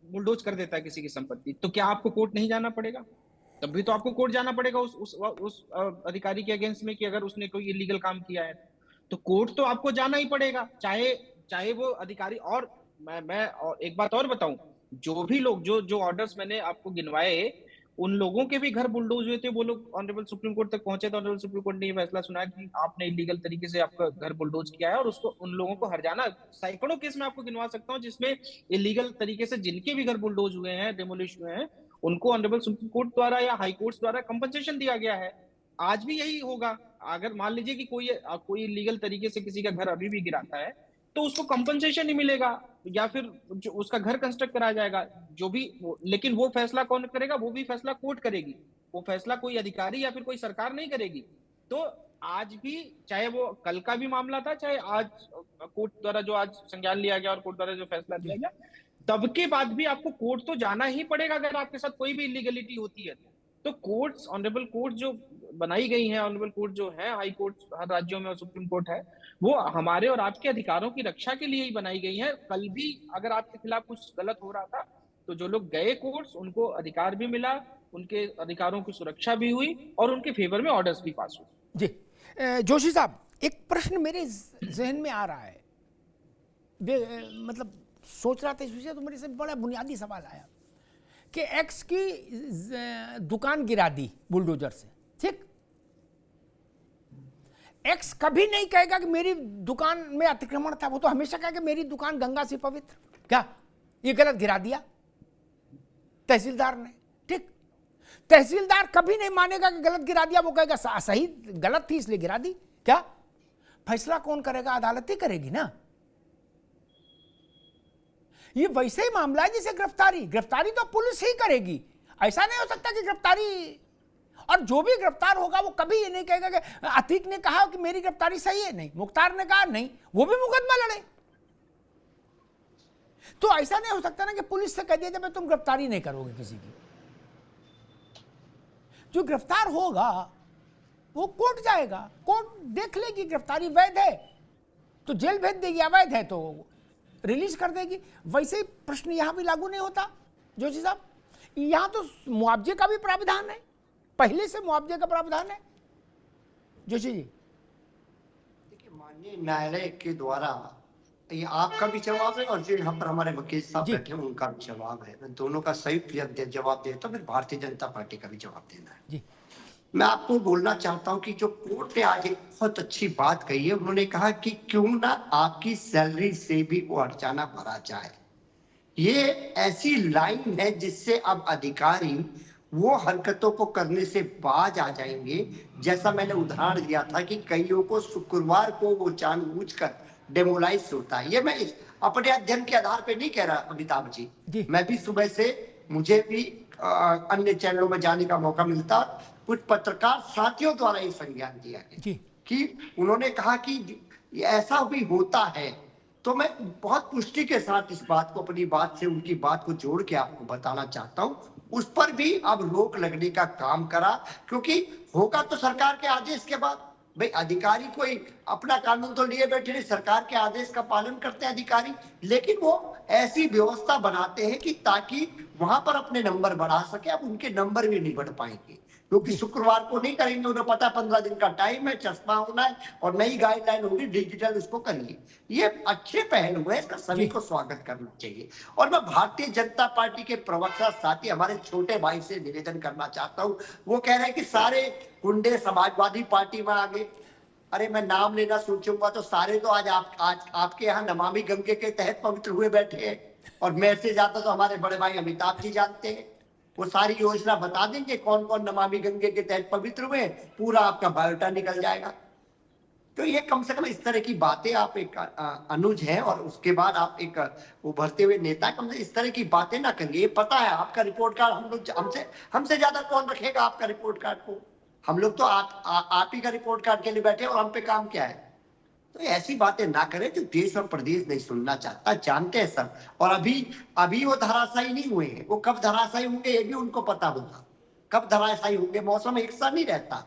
बुलडोज कर देता है किसी की संपत्ति, तो क्या आपको कोर्ट नहीं जाना पड़ेगा? तब भी तो आपको कोर्ट जाना पड़ेगा उस अधिकारी के अगेंस्ट में कि अगर उसने कोई इलीगल काम किया है तो कोर्ट तो आपको जाना ही पड़ेगा, चाहे वो अधिकारी। और मैं और एक बात और बताऊं, जो भी लोग जो ऑर्डर्स मैंने आपको गिनवाए उन लोगों के भी घर बुलडोज हुए थे, वो लोग ऑनरेबल सुप्रीम कोर्ट तक पहुंचे थे। ऑनरेबल सुप्रीम कोर्ट ने ये फैसला सुनाया कि आपने इलीगल तरीके से आपका घर बुलडोज किया है और उसको उन लोगों को हर्जाना, सैकड़ों केस में आपको गिनवा सकता हूं जिसमें इलीगल तरीके से जिनके भी घर बुलडोज हुए हैं, डेमोलिश हुए हैं, उनको ऑनरेबल सुप्रीम कोर्ट द्वारा या हाई कोर्ट द्वारा कंपनसेशन दिया गया है। आज भी यही होगा। अगर मान लीजिए कि कोई इलीगल तरीके से किसी का घर अभी भी गिराता है तो उसको कंपनसेशन नहीं मिलेगा या फिर जो उसका घर कंस्ट्रक्ट कराया जाएगा, जो भी लेकिन वो फैसला कौन करेगा? वो भी फैसला कोर्ट करेगी। वो फैसला कोई अधिकारी या फिर कोई सरकार नहीं करेगी। तो आज भी, चाहे वो कल का भी मामला था, चाहे आज कोर्ट द्वारा जो आज संज्ञान लिया गया और कोर्ट द्वारा जो फैसला दिया गया, तब के बाद भी आपको कोर्ट तो जाना ही पड़ेगा अगर आपके साथ कोई भी इलीगलिटी होती है। तो कोर्ट्स, ऑनरेबल कोर्ट जो बनाई गई हैं, ऑनरेबल कोर्ट जो है, हाई कोर्ट हर राज्यों में और सुप्रीम कोर्ट है, वो हमारे और आपके अधिकारों की रक्षा के लिए ही बनाई गई है। कल भी अगर आपके खिलाफ कुछ गलत हो रहा था तो जो लोग गए कोर्ट्स, उनको अधिकार भी मिला, उनके अधिकारों की सुरक्षा भी हुई और उनके फेवर में ऑर्डर्स भी पास हुए। जी जोशी साहब, एक प्रश्न मेरे जहन में आ रहा है, मतलब सोच रहा था इस विषय, तो मेरे से बड़ा बुनियादी सवाल आया कि एक्स की दुकान गिरा दी बुलडोजर से, ठीक? एक्स कभी नहीं कहेगा कि मेरी दुकान में अतिक्रमण था, वो तो हमेशा कहेगा मेरी दुकान गंगा से पवित्र। क्या ये गलत गिरा दिया तहसीलदार ने, ठीक? तहसीलदार कभी नहीं मानेगा कि गलत गिरा दिया, वो कहेगा सही, गलत थी इसलिए गिरा दी। क्या फैसला कौन करेगा? अदालत ही करेगी ना। ये वैसे ही मामला है जैसे गिरफ्तारी तो पुलिस ही करेगी। ऐसा नहीं हो सकता कि गिरफ्तारी, और जो भी गिरफ्तार होगा वो कभी ये नहीं कहेगा कि अतीक ने कहा कि मेरी गिरफ्तारी सही है, नहीं, मुख्तार ने कहा नहीं, वो भी मुकदमा लड़े। तो ऐसा नहीं हो सकता ना कि पुलिस से कह दिया जाए तुम गिरफ्तारी नहीं करोगे किसी की। जो गिरफ्तार होगा वो कोर्ट जाएगा, कोर्ट देख लेगी गिरफ्तारी वैध है तो जेल भेज देगी, अवैध है तो रिलीज कर देगी। वैसे ही प्रश्न यहां भी लागू नहीं होता जोशी साहब। यहां तो मुआवजे का भी प्रावधान है, पहले से मुआवजे का प्रावधान है। जोशी जी, देखिए, माननीय न्यायालय के द्वारा ये आपका भी जवाब है और जो यहाँ पर हमारे वकील साहब बैठे हैं उनका भी जवाब है। मैं दोनों का संयुक्त जवाब देता हूँ, फिर भारतीय जनता पार्टी का भी जवाब देना है। जी। मैं आपको बोलना चाहता हूं कि जो कोर्ट ने आज एक बहुत अच्छी बात कही है, उन्होंने कहा कि क्यों ना आपकी सैलरी से भी वो हर्जाना भरा जाए। ये ऐसी लाइन है जिससे अब अधिकारी वो हरकतों को करने से बाज आ जाएंगे। जैसा मैंने उदाहरण दिया था कि कईयों को शुक्रवार को वो जानबूझकर डेमोलाइज होता है। ये मैं अपने अध्ययन के आधार पर नहीं कह रहा अमिताभ जी। मैं भी सुबह से, मुझे भी अन्य चैनलों में जाने का मौका मिलता, कुछ पत्रकार साथियों द्वारा ये संज्ञान दिया गया कि उन्होंने कहा कि ऐसा भी होता है। तो मैं बहुत पुष्टि के साथ इस बात को, अपनी बात से उनकी बात को जोड़ के आपको बताना चाहता हूं। उस पर भी अब रोक लगने का काम करा, क्योंकि होगा तो सरकार के आदेश के बाद। भाई अधिकारी कोई अपना कानून तो लिए बैठे नहीं, सरकार के आदेश का पालन करते हैं अधिकारी, लेकिन वो ऐसी व्यवस्था बनाते हैं कि ताकि वहां पर अपने नंबर बढ़ा सके। अब उनके नंबर भी नहीं बढ़ पाएंगे क्योंकि शुक्रवार को नहीं करेंगे, उन्हें पता है 15 दिन का टाइम है, चश्मा होना है और नई गाइडलाइन होगी डिजिटल, उसको करिए। ये अच्छे पहल हुए, इसका सभी को स्वागत करना चाहिए। और मैं भारतीय जनता पार्टी के प्रवक्ता साथी हमारे छोटे भाई से निवेदन करना चाहता हूँ। वो कह रहे हैं कि सारे गुंडे समाजवादी पार्टी में आ गए। अरे मैं नाम लेना सोचूंगा तो सारे तो आज आपके यहाँ नमामि गंगे के तहत पवित्र हुए बैठे हैं, और मैं से ज्यादा तो हमारे बड़े भाई अमिताभ जी जानते हैं। वो सारी योजना बता देंगे कौन कौन नमामि गंगे के तहत पवित्र हुए, पूरा आपका बायोटा निकल जाएगा। तो ये कम से कम इस तरह की बातें, आप एक अनुज हैं और उसके बाद आप एक उभरते हुए नेता, कम से इस तरह की बातें ना करिए। पता है आपका रिपोर्ट कार्ड हम लोग, हमसे ज्यादा कौन रखेगा आपका रिपोर्ट कार्ड को? हम लोग तो आप ही का रिपोर्ट कार्ड के लिए बैठे और हम पे काम क्या है? तो ऐसी बातें ना करें जो देश और प्रदेश नहीं सुनना चाहता, जानते हैं सब। और अभी वो धराशायी नहीं हुए हैं, वो कब धराशायी होंगे ये भी उनको पता होगा। कब धराशायी होंगे? मौसम एक सा नहीं रहता,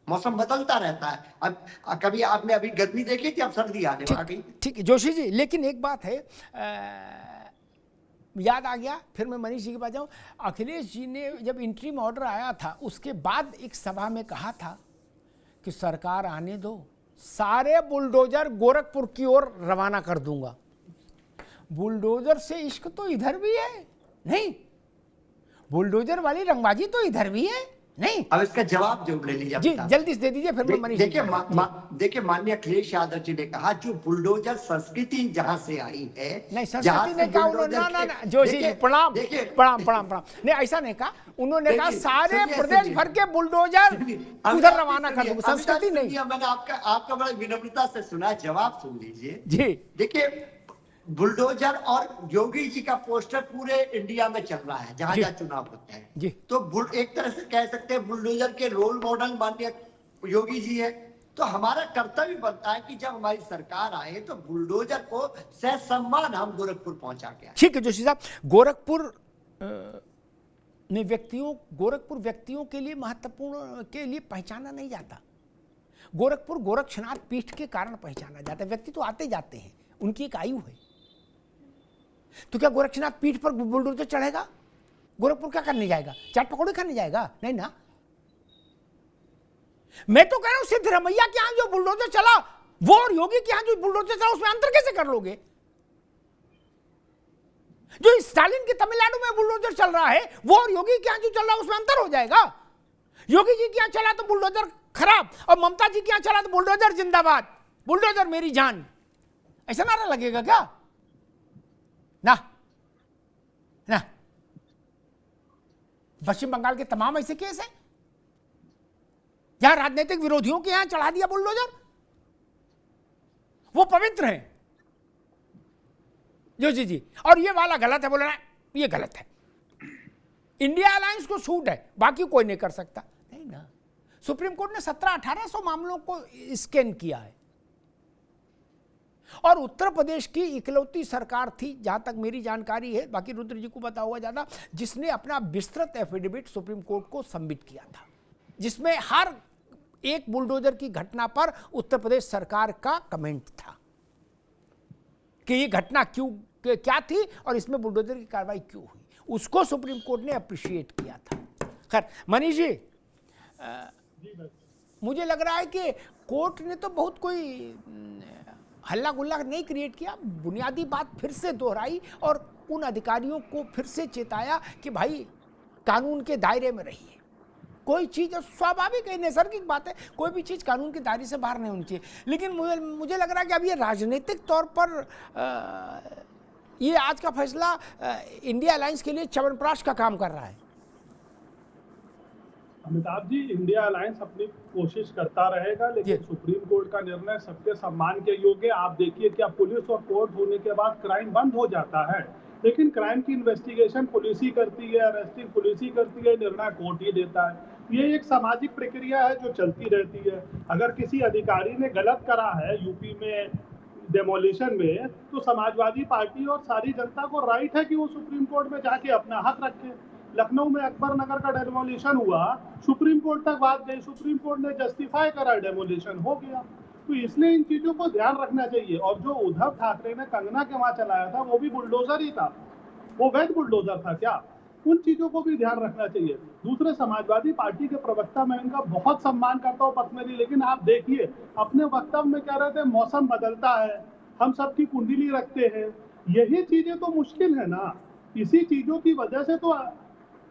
मौसम बदलता रहता है। अब कभी आपने अभी गर्मी देखी थी, अब सर्दी आने आ गई। ठीक है जोशी जी, लेकिन एक बात है, याद आ गया, फिर मैं मनीष जी के पास जाऊँ। अखिलेश जी ने जब इंटरिम ऑर्डर आया था उसके बाद एक सभा में कहा था कि सरकार आने दो, सारे बुलडोजर गोरखपुर की ओर रवाना कर दूंगा। बुलडोजर से इश्क तो इधर भी है नहीं, बुलडोजर वाली रंगबाजी तो इधर भी है नहीं। अब इसका जवाब जरूर ले लीजिए जी, जल्दी से दे दीजिए, फिर मैं मनीष। देखिए माननीय अखिलेश यादव जी ने कहा जो बुलडोजर संस्कृति जहां से आई है, नहीं संस्कृति ने कहा उन्होंने, ना जोशी जी प्रणाम प्रणाम नहीं, ऐसा नहीं कहा उन्होंने, कहा सारे प्रदेश भर के बुलडोजर उधर रवाना कर दूंगा, संस्कृति नहीं। मैंने आपका बड़ा विनम्रता से सुना, जवाब सुन लीजिए जी। देखिए बुलडोजर और योगी जी का पोस्टर पूरे इंडिया में चल रहा है जहां जहां चुनाव होते हैं जी। तो एक तरह से कह सकते हैं बुलडोजर के रोल मॉडल माननीय योगी जी है। तो हमारा कर्तव्य बनता है कि जब हमारी सरकार आए तो बुलडोजर को ससम्मान हम गोरखपुर पहुंचा के आए। ठीक है जोशी साहब, गोरखपुर व्यक्तियों के लिए महत्वपूर्ण के लिए पहचाना नहीं जाता। गोरखपुर गोरक्षनाथ पीठ के कारण पहचाना जाता है। व्यक्ति तो आते जाते हैं, उनकी एक आयु है। तो क्या गोरक्षनाथ पीठ पर बुलडोजर चढ़ेगा? गोरखपुर क्या करने जाएगा? चाट पकौड़े खाने जाएगा? नहीं ना। मैं तो कह रहा हूं सिद्धरमैया के यहां जो बुलडोजर चला वो और योगी के यहां जो बुलडोजर चला उसमें अंतर कैसे कर लोगे? जो स्टालिन के तमिलनाडु में बुलडोजर चल रहा है वो और योगी के यहां जो चल रहा है उसमें अंतर हो जाएगा। योगी जी के यहां चला तो बुलडोजर खराब, और ममता जी के यहां चला तो बुलडोजर जिंदाबाद, बुलडोजर मेरी जान, ऐसा नारा लगेगा क्या? ना ना। पश्चिम बंगाल के तमाम ऐसे केस हैं जहां राजनीतिक विरोधियों के यहां चढ़ा दिया बुलडोजर, वो पवित्र हैं। जी, और ये वाला गलत है, बोलना ये गलत है। इंडिया अलायंस को छूट है, बाकी कोई नहीं कर सकता। नहीं ना, सुप्रीम कोर्ट ने 1700-1800 मामलों को स्कैन किया है, और उत्तर प्रदेश की इकलौती सरकार थी जहां तक मेरी जानकारी है, बाकी रुद्र जी को पता हुआ ज्यादा, जिसने अपना विस्तृत एफिडेविट सुप्रीम कोर्ट को सबमिट किया था, जिसमें हर एक बुलडोजर की घटना पर उत्तर प्रदेश सरकार का कमेंट था कि ये घटना क्या थी और इसमें बुलडोजर की कार्रवाई क्यों हुई। उसको सुप्रीम कोर्ट ने अप्रिशिएट किया था। खैर मनीष जी, मुझे लग रहा है कि कोर्ट ने तो बहुत कोई हल्ला गुल्ला नहीं क्रिएट किया, बुनियादी बात फिर से दोहराई और उन अधिकारियों को फिर से चेताया कि भाई कानून के दायरे में रहिए। कोई चीज़ स्वाभाविक है, नैसर्गिक बात है, कोई भी चीज़ कानून के दायरे से बाहर नहीं होनी चाहिए। लेकिन मुझे लग रहा है कि अब ये राजनीतिक तौर पर ये आज का फैसला इंडिया अलायंस के लिए च्यवनप्राश का काम कर रहा है। अमिताभ जी, इंडिया अलायंस अपनी कोशिश करता रहेगा, लेकिन सुप्रीम कोर्ट का निर्णय सबके सम्मान के योग्य। आप देखिए क्या पुलिस और कोर्ट होने के बाद क्राइम बंद हो जाता है, लेकिन क्राइम की इन्वेस्टिगेशन पुलिस ही करती है, अरेस्टिंग पुलिस ही करती है, निर्णय कोर्ट ही देता है। ये एक सामाजिक प्रक्रिया है जो चलती रहती है। अगर किसी अधिकारी ने गलत करा है यूपी में डेमोलिशन में, तो समाजवादी पार्टी और सारी जनता को राइट है कि वो सुप्रीम कोर्ट में जाके अपना हक रखे। लखनऊ में अकबर नगर का डेमोलिशन हुआ, सुप्रीम कोर्ट तक बात गई, सुप्रीम कोर्ट ने जस्टिफाई करा, डेमोलिशन हो गया। तो इसलिए इन चीजों को ध्यान रखना चाहिए। और जो उद्धव ठाकरे ने कंगना के वहां चलाया था वो भी बुलडोजर ही था, वो वैध बुलडोजर था क्या? उन चीजों को भी ध्यान रखना चाहिए। दूसरे समाजवादी पार्टी के प्रवक्ता, मैं इनका बहुत सम्मान करता हूँ पर्सनली, लेकिन आप देखिए अपने वक्तव्य में कह रहे थे मौसम बदलता है, हम सबकी कुंडली रखते हैं। यही चीजें तो मुश्किल है ना। इसी चीजों की वजह से तो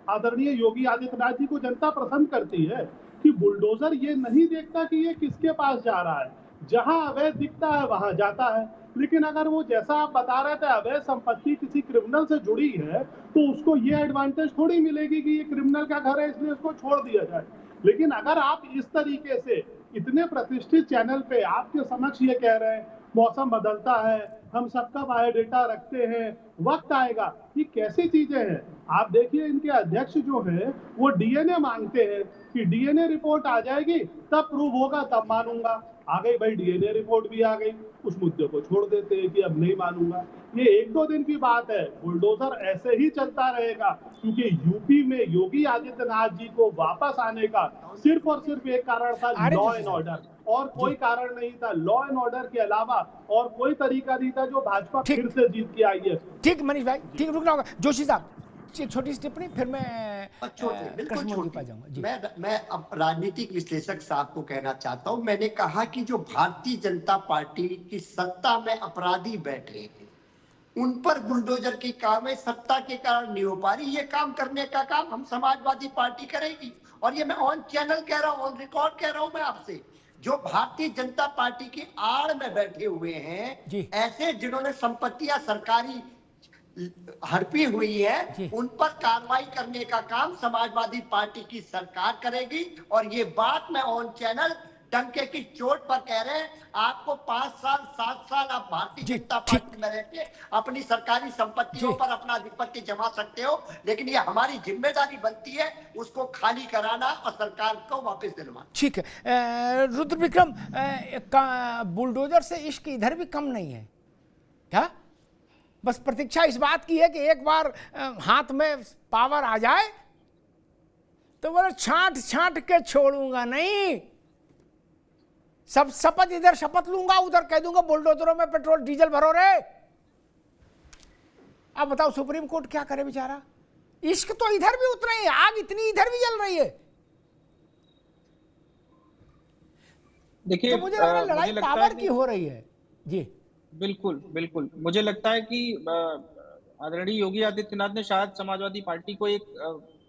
आदरणीय योगी आदित्यनाथ जी को जनता पसंद करती है कि बुलडोजर ये नहीं देखता कि ये किसके पास जा रहा है, जहां अवैध दिखता है वहां जाता है। लेकिन अगर वो जैसा आप बता रहे थे अवैध संपत्ति किसी क्रिमिनल से जुड़ी है तो उसको ये एडवांटेज थोड़ी मिलेगी कि ये क्रिमिनल का घर है इसलिए उसको छोड़ दिया जाए। लेकिन अगर आप इस तरीके से इतने प्रतिष्ठित चैनल पे आपके समक्ष ये कह रहे हैं मौसम बदलता है, हम सबका बायोडेटा रखते हैं, वक्त आएगा, ये कैसी चीजें हैं? आप देखिए इनके अध्यक्ष जो है वो डीएनए मांगते हैं कि डीएनए रिपोर्ट आ जाएगी तब प्रूव होगा तब मानूंगा। आ गई भाई, डीएनए रिपोर्ट भी आ गई, उस मुद्दे को छोड़ देते हैं कि अब नहीं मानूंगा। ये 1-2 दिन की बात है, बुलडोजर ऐसे ही चलता रहेगा, क्योंकि यूपी में योगी आदित्यनाथ जी को वापस आने का सिर्फ और सिर्फ एक कारण था, लॉ एंड ऑर्डर, और कोई कारण नहीं था। लॉ एंड ऑर्डर के अलावा और कोई तरीका नहीं था जो भाजपा फिर से जीत के आई है। ठीक मनीष भाई, ठीक, रुकना होगा। जोशी साहब एक छोटी सी टिप्पणी, फिर मैं मैं अब राजनीतिक विश्लेषक साहब को कहना चाहता हूं। मैंने कहा कि जो भारतीय जनता पार्टी की सत्ता में अपराधी बैठे हैं, उन पर बुलडोजर की कार्रवाई सत्ता के कारण नहीं हो पा रही। ये काम करने का काम हम समाजवादी पार्टी करेगी। और ये मैं ऑन चैनल कह रहा हूं, ऑन रिकॉर्ड कह रहा हूं मैं आपसे, जो भारतीय जनता पार्टी की आड़ में बैठे हुए हैं, ऐसे जिन्होंने संपत्तियां सरकारी हड़पी हुई है, उन पर कार्रवाई करने का काम समाजवादी पार्टी की सरकार करेगी। और ये बात मैं ऑन चैनल डंके की चोट पर कह रहे हैं। आपको 5 साल 7 साल आप भारतीय जनता पार्टी में रहते अपनी सरकारी संपत्तियों पर अपना अधिपत्य जमा सकते हो, लेकिन ये हमारी जिम्मेदारी बनती है उसको खाली कराना और सरकार को वापस दिलवाना। ठीक है रुद्र विक्रम, बुलडोजर से इश्क इधर भी कम नहीं है क्या? बस प्रतीक्षा इस बात की है कि एक बार हाथ में पावर आ जाए तो बोले छांट छांट के छोड़ूंगा नहीं, सब शपथ इधर शपथ लूंगा, उधर कह दूंगा बुलडोजरों में पेट्रोल डीजल भरो रे। अब बताओ सुप्रीम कोर्ट क्या करे बेचारा? इश्क तो इधर भी उतना ही, आग इतनी इधर भी जल रही है। देखिए तो मुझे लग रहा है लड़ाई पावर की हो रही है। जी बिल्कुल बिल्कुल, मुझे लगता है कि आदरणीय योगी आदित्यनाथ ने शायद समाजवादी पार्टी को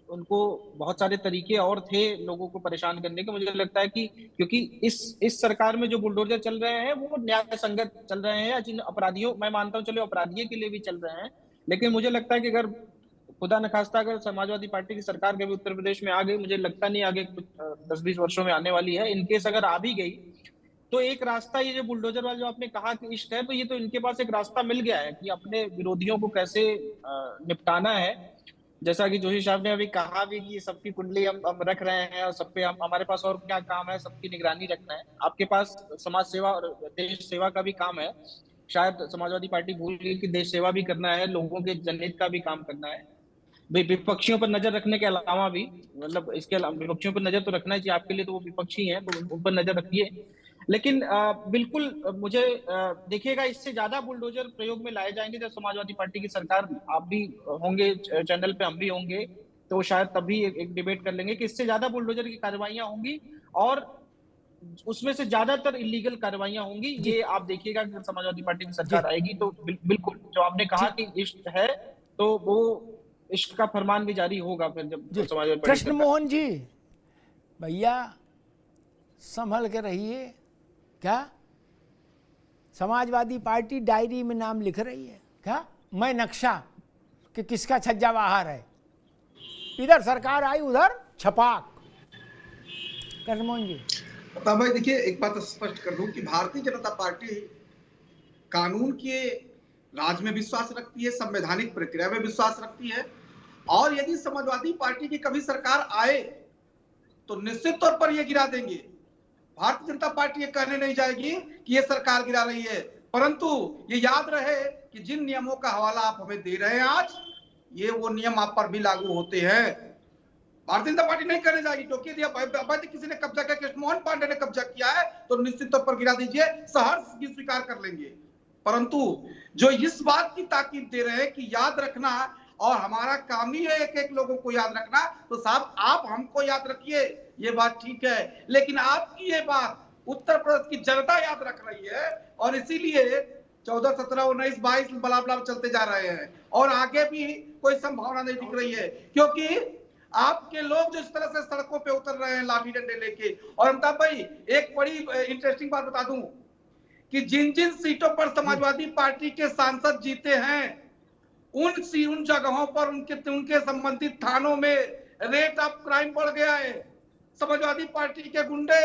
उनको बहुत सारे तरीके और थे लोगों को परेशान करने के। मुझे लगता है कि क्योंकि इस सरकार में जो बुलडोजर चल रहे हैं वो न्याय संगत चल रहे हैं, जिन अपराधियों, मैं मानता हूं चलो अपराधियों के लिए भी चल रहे हैं, लेकिन मुझे लगता है कि अगर खुदा न खास्ता अगर समाजवादी पार्टी की सरकार कभी उत्तर प्रदेश में आ गई, मुझे लगता नहीं आगे कुछ 10-20 वर्षों में आने वाली है, इनकेस अगर आ भी गई तो एक रास्ता, ये जो बुलडोजर वाला जो आपने कहा कि इश्क है, तो ये तो इनके पास एक रास्ता मिल गया है कि अपने विरोधियों को कैसे निपटाना है। जैसा कि जोशी साहब ने अभी कहा भी कि सबकी कुंडली हम रख रहे हैं और सब पे हमारे पास और क्या काम है, सबकी निगरानी रखना है। आपके पास समाज सेवा और देश सेवा का भी काम है। शायद समाजवादी पार्टी भूल गई कि देश सेवा भी करना है, लोगों के जनहित का भी काम करना है। विपक्षियों पर नजर रखने के अलावा भी, मतलब इसके अलावा विपक्षियों पर नजर तो रखना चाहिए, आपके लिए तो वो विपक्षी हैं, तो उन पर नजर रखिए। लेकिन बिल्कुल मुझे देखिएगा, इससे ज्यादा बुलडोजर प्रयोग में लाए जाएंगे जब समाजवादी पार्टी की सरकार, आप भी होंगे चैनल पे, हम भी होंगे, तो शायद तभी एक डिबेट कर लेंगे कि इससे ज्यादा बुलडोजर की कार्रवाइयां होंगी और उसमें से ज्यादातर इलीगल कार्रवाइयां होंगी। ये आप देखिएगा कि समाजवादी पार्टी की सरकार आएगी तो बिल्कुल जो आपने कहा कि इश्क है तो वो इश्क का फरमान भी जारी होगा फिर जब समाजवादी पार्टी। कृष्ण मोहन जी भैया संभल के रहिए, क्या समाजवादी पार्टी डायरी में नाम लिख रही है क्या? मैं नक्शा कि किसका छज्जा बाहर है, इधर सरकार आई उधर छपाक। कृष्ण मोहन जी भाई देखिए, एक बात स्पष्ट कर दूं कि भारतीय जनता पार्टी कानून के राज में विश्वास रखती है, संवैधानिक प्रक्रिया में विश्वास रखती है, और यदि समाजवादी पार्टी की कभी सरकार आए तो निश्चित तौर पर यह गिरा देंगे। भारतीय जनता पार्टी ये कहने नहीं जाएगी कि ये सरकार गिरा रही है, परंतु ये याद रहे कि जिन नियमों का हवाला आप हमें दे रहे हैं आज, ये वो नियम आप पर भी लागू होते हैं। भारतीय जनता पार्टी नहीं करने जाएगी, क्योंकि यदि किसी ने कब्जा किया, कृष्ण मोहन पांडे ने कब्जा किया है, तो निश्चित तौर पर गिरा दीजिए, सहर्ष की स्वीकार कर लेंगे। परंतु जो इस बात की ताकीद दे रहे हैं कि याद रखना और हमारा काम ही है एक एक लोगों को याद रखना, तो साहब आप हमको याद रखिए, ये बात ठीक है, लेकिन आपकी ये बात उत्तर प्रदेश की जनता याद रख रही है, और इसीलिए 14, 17, 19, 22 बला चलते जा रहे हैं, और आगे भी कोई संभावना नहीं दिख रही है, क्योंकि आपके लोग जो इस तरह से सड़कों पे उतर रहे हैं लाठी डंडे लेके। और अमिताभ भाई एक बड़ी इंटरेस्टिंग बात बता दूं कि जिन जिन सीटों पर समाजवादी पार्टी के सांसद जीते हैं, उन जगहों पर उनके संबंधित थानों में रेट ऑफ क्राइम बढ़ गया है। समाजवादी पार्टी के गुंडे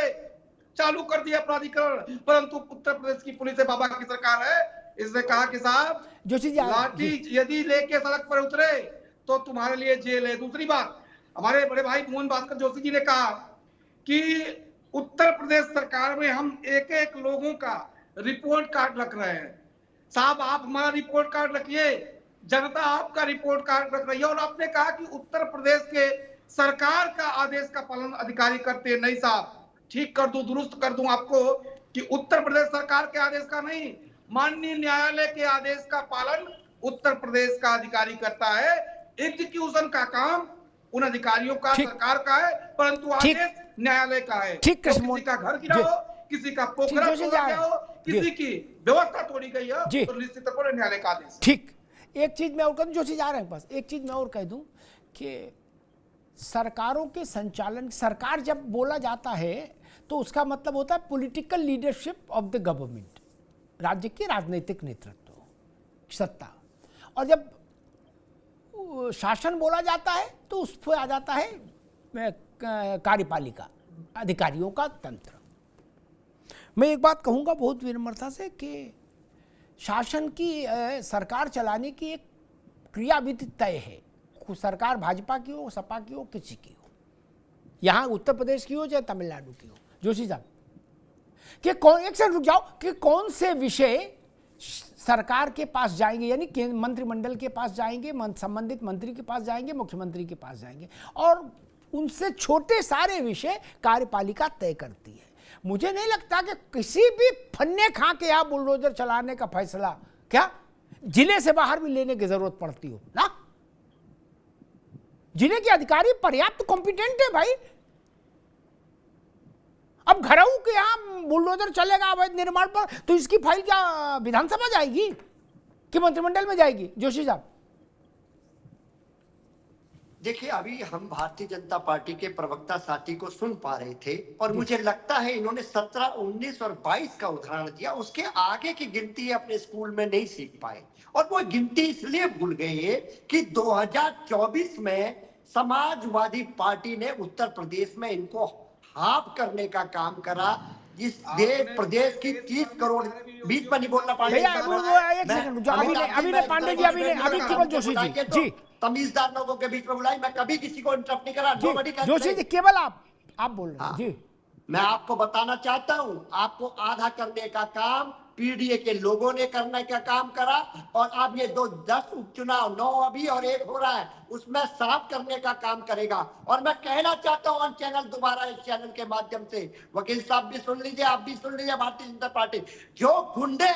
चालू कर दिया प्राधिकरण, परंतु उत्तर प्रदेश की पुलिस है, बाबा की सरकार है, इसने कहा कि साहब लाठी यदि लेके सड़क पर उतरे तो तुम्हारे लिए जेल है। दूसरी बात, हमारे बड़े भाई मोहन भास्कर जोशी जी ने कहा कि उत्तर प्रदेश सरकार में हम एक एक लोगों का रिपोर्ट कार्ड रख रहे हैं। साहब आप हमारा रिपोर्ट कार्ड रखिए, जनता आपका रिपोर्ट कार्ड रख रही है। और आपने कहा कि उत्तर प्रदेश के सरकार का आदेश का पालन अधिकारी करते हैं। नहीं साहब, ठीक कर दूं, दुरुस्त कर दूं आपको कि उत्तर प्रदेश सरकार के आदेश का नहीं, माननीय न्यायालय के आदेश का पालन उत्तर प्रदेश का अधिकारी करता है। एग्जीक्यूशन का काम उन अधिकारियों का, सरकार का है, परंतु आदेश न्यायालय का है। ठीक, तो किसी का घर गिरा हो, किसी का पोखरा तोड़ा गया हो, किसी की व्यवस्था तोड़ी गई है तो निश्चित तौर पर न्यायालय का आदेश। ठीक, एक चीज मैं और कह दूं, जो चीज आ रहे हैं पास, एक चीज मैं और कह दूं कि सरकारों के संचालन, सरकार जब बोला जाता है तो उसका मतलब होता है political leadership of the government, राज्य के राजनीतिक नेतृत्व, सत्ता। और जब शासन बोला जाता है तो उस पर आ जाता है कार्यपालिका, अधिकारियों का तंत्र। मैं एक बात कहूँगा बहुत विनम्रता से कि शासन की सरकार चलाने की एक क्रियाविधि तय है, सरकार भाजपा की हो, सपा की हो, किसी की हो, यहाँ उत्तर प्रदेश की हो चाहे तमिलनाडु की हो। जोशी साहब कि कौन, एक सेकंड रुक जाओ, कि कौन से विषय सरकार के पास जाएंगे, यानी मंत्रिमंडल के पास जाएंगे, संबंधित मंत्री के पास जाएंगे, मुख्यमंत्री के पास जाएंगे, और उनसे छोटे सारे विषय कार्यपालिका तय करती है। मुझे नहीं लगता कि किसी भी फन्ने खा के यहाँ बुलडोजर चलाने का फैसला क्या जिले से बाहर भी लेने की जरूरत पड़ती हो ना। जिले के अधिकारी पर्याप्त कॉम्पिटेंट है भाई। अब घरऊ के यहाँ बुलडोजर चलेगा अवैध निर्माण पर, तो इसकी फाइल क्या विधानसभा जाएगी कि मंत्रिमंडल में जाएगी? जोशी साहब देखिए, अभी हम भारतीय जनता पार्टी के प्रवक्ता साथी को सुन पा रहे थे और मुझे लगता है इन्होंने 17, 19 और 22 का उदाहरण दिया, उसके आगे की गिनती अपने स्कूल में नहीं सीख पाए। और वो गिनती इसलिए भूल गए कि 2024 में समाजवादी पार्टी ने उत्तर प्रदेश में इनको हाफ करने का काम करा। जिस प्रदेश की 30 करोड़, बीच में नहीं बोलना पांडे जी, अभी केवल जोशी जी तमीजदार लोगों के बीच में बुलाई, मैं कभी किसी को इंटरप्ट नहीं करा। जोशी जी केवल आप बोल रहे हैं जी। मैं आपको बताना चाहता हूं, आपको आधा करने का काम पीडीए के लोगों ने करने का काम करा, और अब ये 10 उपचुनाव, 9 अभी और 1 हो रहा है, उसमें साफ करने का काम करेगा। और मैं कहना चाहता हूं ऑन चैनल, दोबारा इस चैनल के माध्यम से, वकील साहब भी सुन लीजिए, आप भी सुन लीजिए, भारतीय जनता पार्टी, जो गुंडे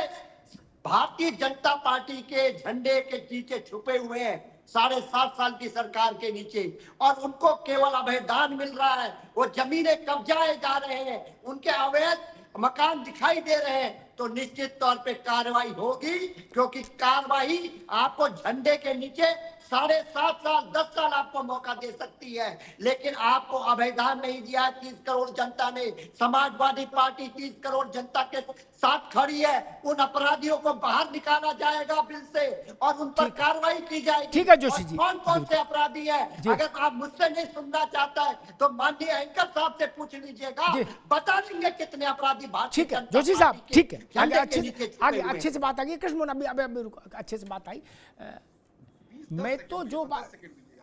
भारतीय जनता पार्टी के झंडे के नीचे छुपे हुए हैं 7.5 साल की सरकार के नीचे, और उनको केवल अभयदान मिल रहा है, वो जमीनें कब्जाए जा रहे हैं, उनके अवैध मकान दिखाई दे रहे हैं, तो निश्चित तौर पे कार्रवाई होगी। क्योंकि कार्रवाई आपको झंडे के नीचे 7.5 साल, 10 साल आपको मौका दे सकती है, लेकिन आपको अभयदान नहीं दिया। 30 करोड़ जनता ने, समाजवादी पार्टी 30 करोड़ जनता के साथ खड़ी है। उन अपराधियों को बाहर निकाला जाएगा बिल से और उन पर कार्रवाई की जाएगी। ठीक है जोशी जी, कौन कौन से अपराधी है, अगर आप मुझसे नहीं सुनना चाहता है तो माननीय एंकर साहब से पूछ लीजिएगा, बता देंगे कितने अपराधी भारतीय जनता पार्टी। जोशी साहब ठीक है, आगे अच्छे से बात आ गई। कृष्ण अभी अच्छे से बात आई। मैं तो जो बात,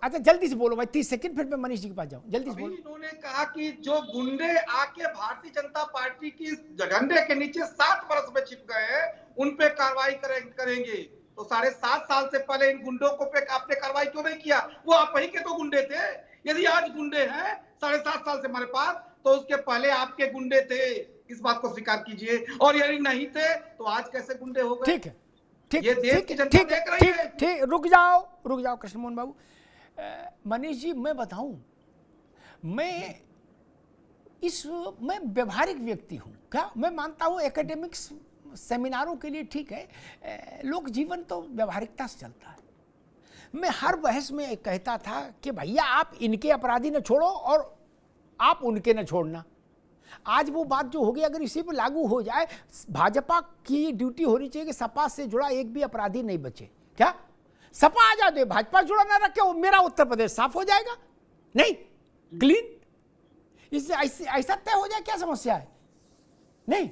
अच्छा जल्दी से बोलो भाई, 30 सेकंड, फिर मैं मनीष जी के पास जाऊं, जल्दी से बोलो। इन्होंने कहा कि जो गुंडे आके भारतीय जनता पार्टी की झंडे के नीचे 7 बरस में छिप गए हैं, उन पे कार्रवाई करेंगे। तो 7.5 साल से पहले इन गुंडों को पे आपने कार्रवाई क्यों नहीं किया? वो आप ही के तो गुंडे थे। यदि आज गुंडे हैं 7.5 साल से हमारे पास, तो उसके पहले आपके गुंडे थे, इस बात को स्वीकार कीजिए। और यदि नहीं थे तो आज कैसे गुंडे हो गए? ठीक है, ठीक, रुक जाओ कृष्ण मोहन बाबू। मनीष जी मैं बताऊं, मैं व्यवहारिक व्यक्ति हूं क्या? मैं मानता हूं एकेडमिक्स सेमिनारों के लिए ठीक है, लोक जीवन तो व्यवहारिकता से चलता है। मैं हर बहस में कहता था कि भैया आप इनके अपराधी न छोड़ो और आप उनके न छोड़ना। आज वो बात जो होगी, अगर इसी पर लागू हो जाए, भाजपा की ड्यूटी होनी चाहिए कि सपा से जुड़ा एक भी अपराधी नहीं बचे। क्या सपा आजाद है, भाजपा जुड़ा ना रखे, मेरा उत्तर प्रदेश साफ हो जाएगा? नहीं, क्लीन। इससे ऐसा तय हो जाए, क्या समस्या है? नहीं।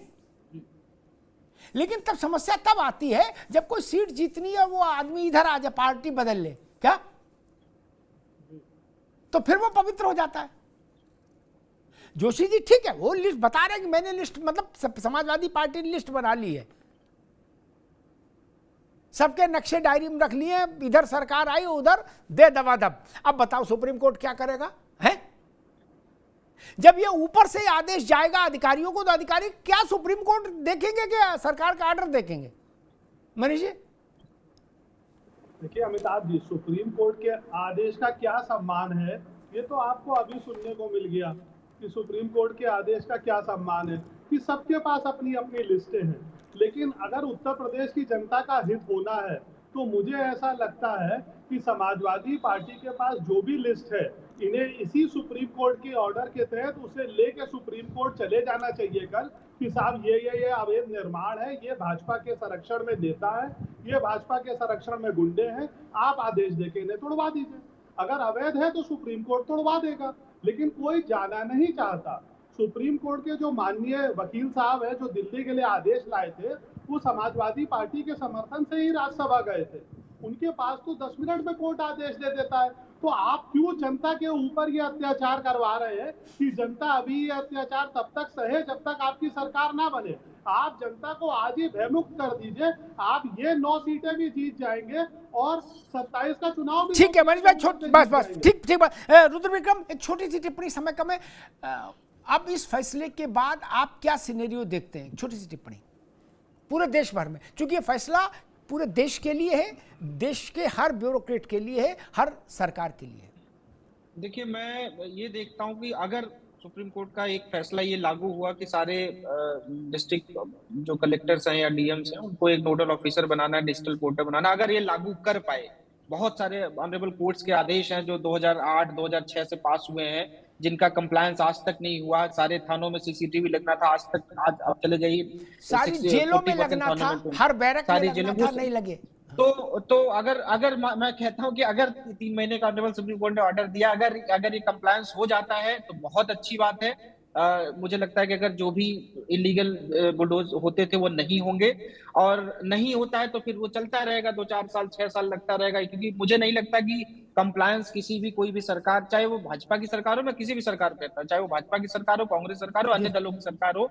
लेकिन तब समस्या तब आती है जब कोई सीट जीतनी है, वो आदमी इधर आ जाए, पार्टी बदल ले, क्या तो फिर वो पवित्र हो जाता है। जोशी जी ठीक है, वो लिस्ट बता रहे हैं कि मैंने लिस्ट, मतलब समाजवादी पार्टी ने लिस्ट बना ली है, सबके नक्शे डायरी में रख लिए, इधर सरकार आई उधर दे दबादब। अब बताओ सुप्रीम कोर्ट क्या करेगा? है जब ये ऊपर से आदेश जाएगा अधिकारियों को, तो अधिकारी क्या सुप्रीम कोर्ट देखेंगे, क्या सरकार का ऑर्डर देखेंगे? मनीष जी देखिए अमिताभ जी, सुप्रीम कोर्ट के आदेश का क्या सम्मान है, ये तो आपको अभी सुनने को मिल गया कि सुप्रीम कोर्ट के आदेश का क्या सम्मान है, कि सबके पास अपनी अपनी लिस्टें हैं। लेकिन अगर उत्तर प्रदेश की जनता का हित होना है तो मुझे ऐसा लगता है कि समाजवादी पार्टी के पास जो भी लिस्ट है, इन्हें इसी सुप्रीम कोर्ट के ऑर्डर के तहत उसे लेके सुप्रीम कोर्ट चले जाना चाहिए कल कि साहब ये अवैध निर्माण है, ये भाजपा के संरक्षण में नेता है, ये भाजपा के संरक्षण में गुंडे हैं, आप आदेश देके इन्हें तोड़वा दीजिए। अगर अवैध है तो सुप्रीम कोर्ट तोड़वा देगा, लेकिन कोई जाना नहीं चाहता। सुप्रीम कोर्ट के जो माननीय वकील साहब है जो दिल्ली के लिए आदेश लाए थे, वो समाजवादी पार्टी के समर्थन से ही राज्यसभा गए थे। उनके पास तो 10 मिनट में कोर्ट आदेश दे देता है। तो आप क्यों जनता के ऊपर ये अत्याचार करवा रहे हैं कि जनता अभी ये अत्याचार तब तक सहे जब तक आपकी सरकार ना बने। आप जनता को आज ही भयमुक्त कर दीजिए, आप ये 9 सीटें भी जीत जाएंगे और 27 का चुनाव भी। ठीक है मनीष भाई, बस ठीक बात। रुद्र विक्रम, एक छोटी सी टिप्पणी, समय कम है। अब इस फैसले के बाद आप क्या सिनेरियो देखते हैं? छोटी सी टिप्पणी पूरे देश भर में, क्योंकि ये फैसला पूरे देश के लिए है, देश के हर ब्यूरोक्रेट के लिए है, हर सरकार के लिए। देखिए, मैं ये देखता हूं कि अगर सुप्रीम कोर्ट का एक फैसला ये लागू हुआ कि सारे डिस्ट्रिक्ट जो कलेक्टर्स हैं या डीएम्स हैं उनको एक नोडल ऑफिसर बनाना, डिजिटल पोर्टल बनाना, अगर ये लागू कर पाए, बहुत सारे ऑनरेबल कोर्ट्स के आदेश हैं जो 2008-2006 से पास हुए हैं, जिनका कंप्लायंस आज तक नहीं हुआ। सारे थानों में सीसीटीवी लगना था, आज तक आप चले जाइए, सारी जेलों में लगना था, हर बैरक में लगना था, नहीं लगे। तो अगर मैं कहता हूं कि अगर 3 महीने का ऑनरेबल सुप्रीम कोर्ट ने ऑर्डर दिया, अगर ये कंप्लायंस हो जाता है तो बहुत अच्छी बात है। मुझे लगता है कि अगर जो भी इलीगल बुलडोज होते थे वो नहीं होंगे, और नहीं होता है तो फिर वो चलता रहेगा, 2-4 साल 6 साल लगता रहेगा, क्योंकि मुझे नहीं लगता कि कंप्लायंस किसी भी कोई भी सरकार, चाहे वो भाजपा की सरकार हो, मैं किसी भी सरकार कहता हूं, चाहे वो भाजपा की सरकार हो, कांग्रेस सरकार हो, अन्य दलों की सरकार हो,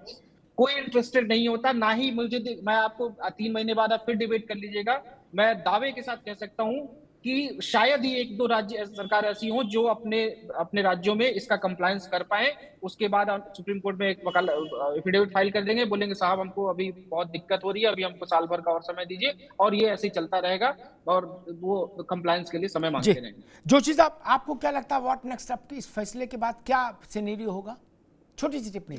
कोई इंटरेस्टेड नहीं होता। ना ही मैं आपको 3 महीने बाद आप फिर डिबेट कर लीजिएगा, मैं दावे के साथ कह सकता हूं कि शायद ही 1-2 राज्य सरकार ऐसी हो जो अपने राज्यों में इसका कंप्लायंस कर पाए। उसके बाद सुप्रीम कोर्ट में एक एफिडेविट फाइल कर देंगे, बोलेंगे साहब हमको अभी बहुत दिक्कत हो रही है, अभी हमको साल भर का और समय दीजिए, और ये ऐसे ही चलता रहेगा और वो कंप्लायंस के लिए समय मांगते रहेंगे। जोशी साहब, आपको क्या लगता है व्हाट नेक्स्ट अप की इस फैसले के बाद क्या सिनेरियो होगा? छोटी सी टिप्पणी।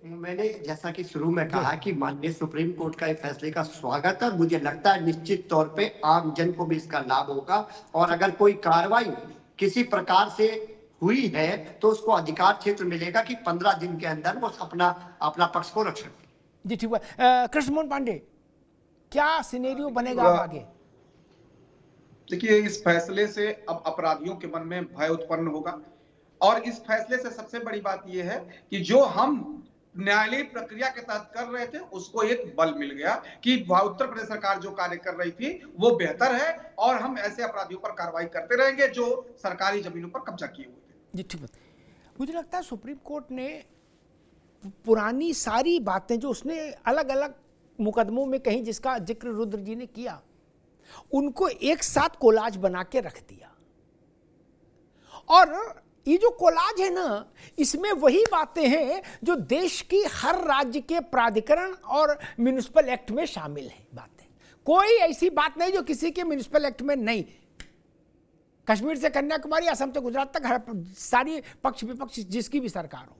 मैंने जैसा कि शुरू में कहा कि माननीय सुप्रीम कोर्ट का फैसले का स्वागत है। मुझे लगता है निश्चित तौर पे आम जन को भी इसका लाभ होगा, और अगर कोई कार्रवाई किसी प्रकार से हुई है तो उसको अधिकार क्षेत्र मिलेगा कि 15 दिन के अंदर वो अपना पक्ष को रख सकते। जी ठीक है। कृष्ण मोहन पांडे, क्या सिनेरियो बनेगा आगे? देखिए, इस फैसले से अब अपराधियों के मन में भय उत्पन्न होगा, और इस फैसले से सबसे बड़ी बात यह है कि जो हम न्यायालयीय प्रक्रिया के तहत कर रहे थे उसको एक बल मिल गया कि उत्तर प्रदेश सरकार जो कार्य कर रही थी वो बेहतर है, और हम ऐसे अपराधियों पर कार्रवाई करते रहेंगे जो सरकारी जमीनों पर कब्जा किए हुए थे। जी ठीक है। मुझे लगता है सुप्रीम कोर्ट ने पुरानी सारी बातें जो उसने अलग अलग मुकदमों में कहीं, जिसका जिक्र रुद्र जी ने किया, उनको एक साथ कोलाज बना के रख दिया। और ये जो कोलाज है ना, इसमें वही बातें हैं जो देश की हर राज्य के प्राधिकरण और म्युनिसिपल एक्ट में शामिल है बातें। कोई ऐसी बात नहीं जो किसी के म्युनिसिपल एक्ट में नहीं। कश्मीर से कन्याकुमारी, असम से गुजरात तक, हर सारी पक्ष विपक्ष जिसकी भी सरकार हो,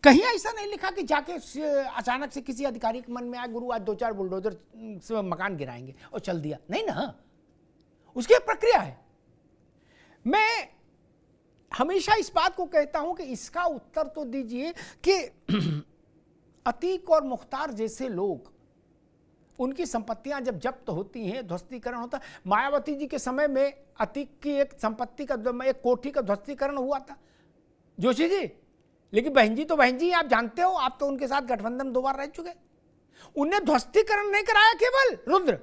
कहीं ऐसा नहीं लिखा कि जाके अचानक से किसी अधिकारी के मन में आया गुरु आज 2-4 बुलडोजर से मकान गिराएंगे और चल दिया। नहीं ना, उसकी एक प्रक्रिया है। मैं हमेशा इस बात को कहता हूं कि इसका उत्तर तो दीजिए कि अतीक और मुख्तार जैसे लोग, उनकी संपत्तियां जब जब्त होती हैं, ध्वस्तीकरण होता। मायावती जी के समय में अतीक की एक संपत्ति का, एक कोठी का ध्वस्तीकरण हुआ था जोशी जी, लेकिन बहन जी तो बहन जी, आप जानते हो, आप तो उनके साथ गठबंधन 2 बार रह चुके। उनने ध्वस्तीकरण नहीं कराया केवल रुद्र,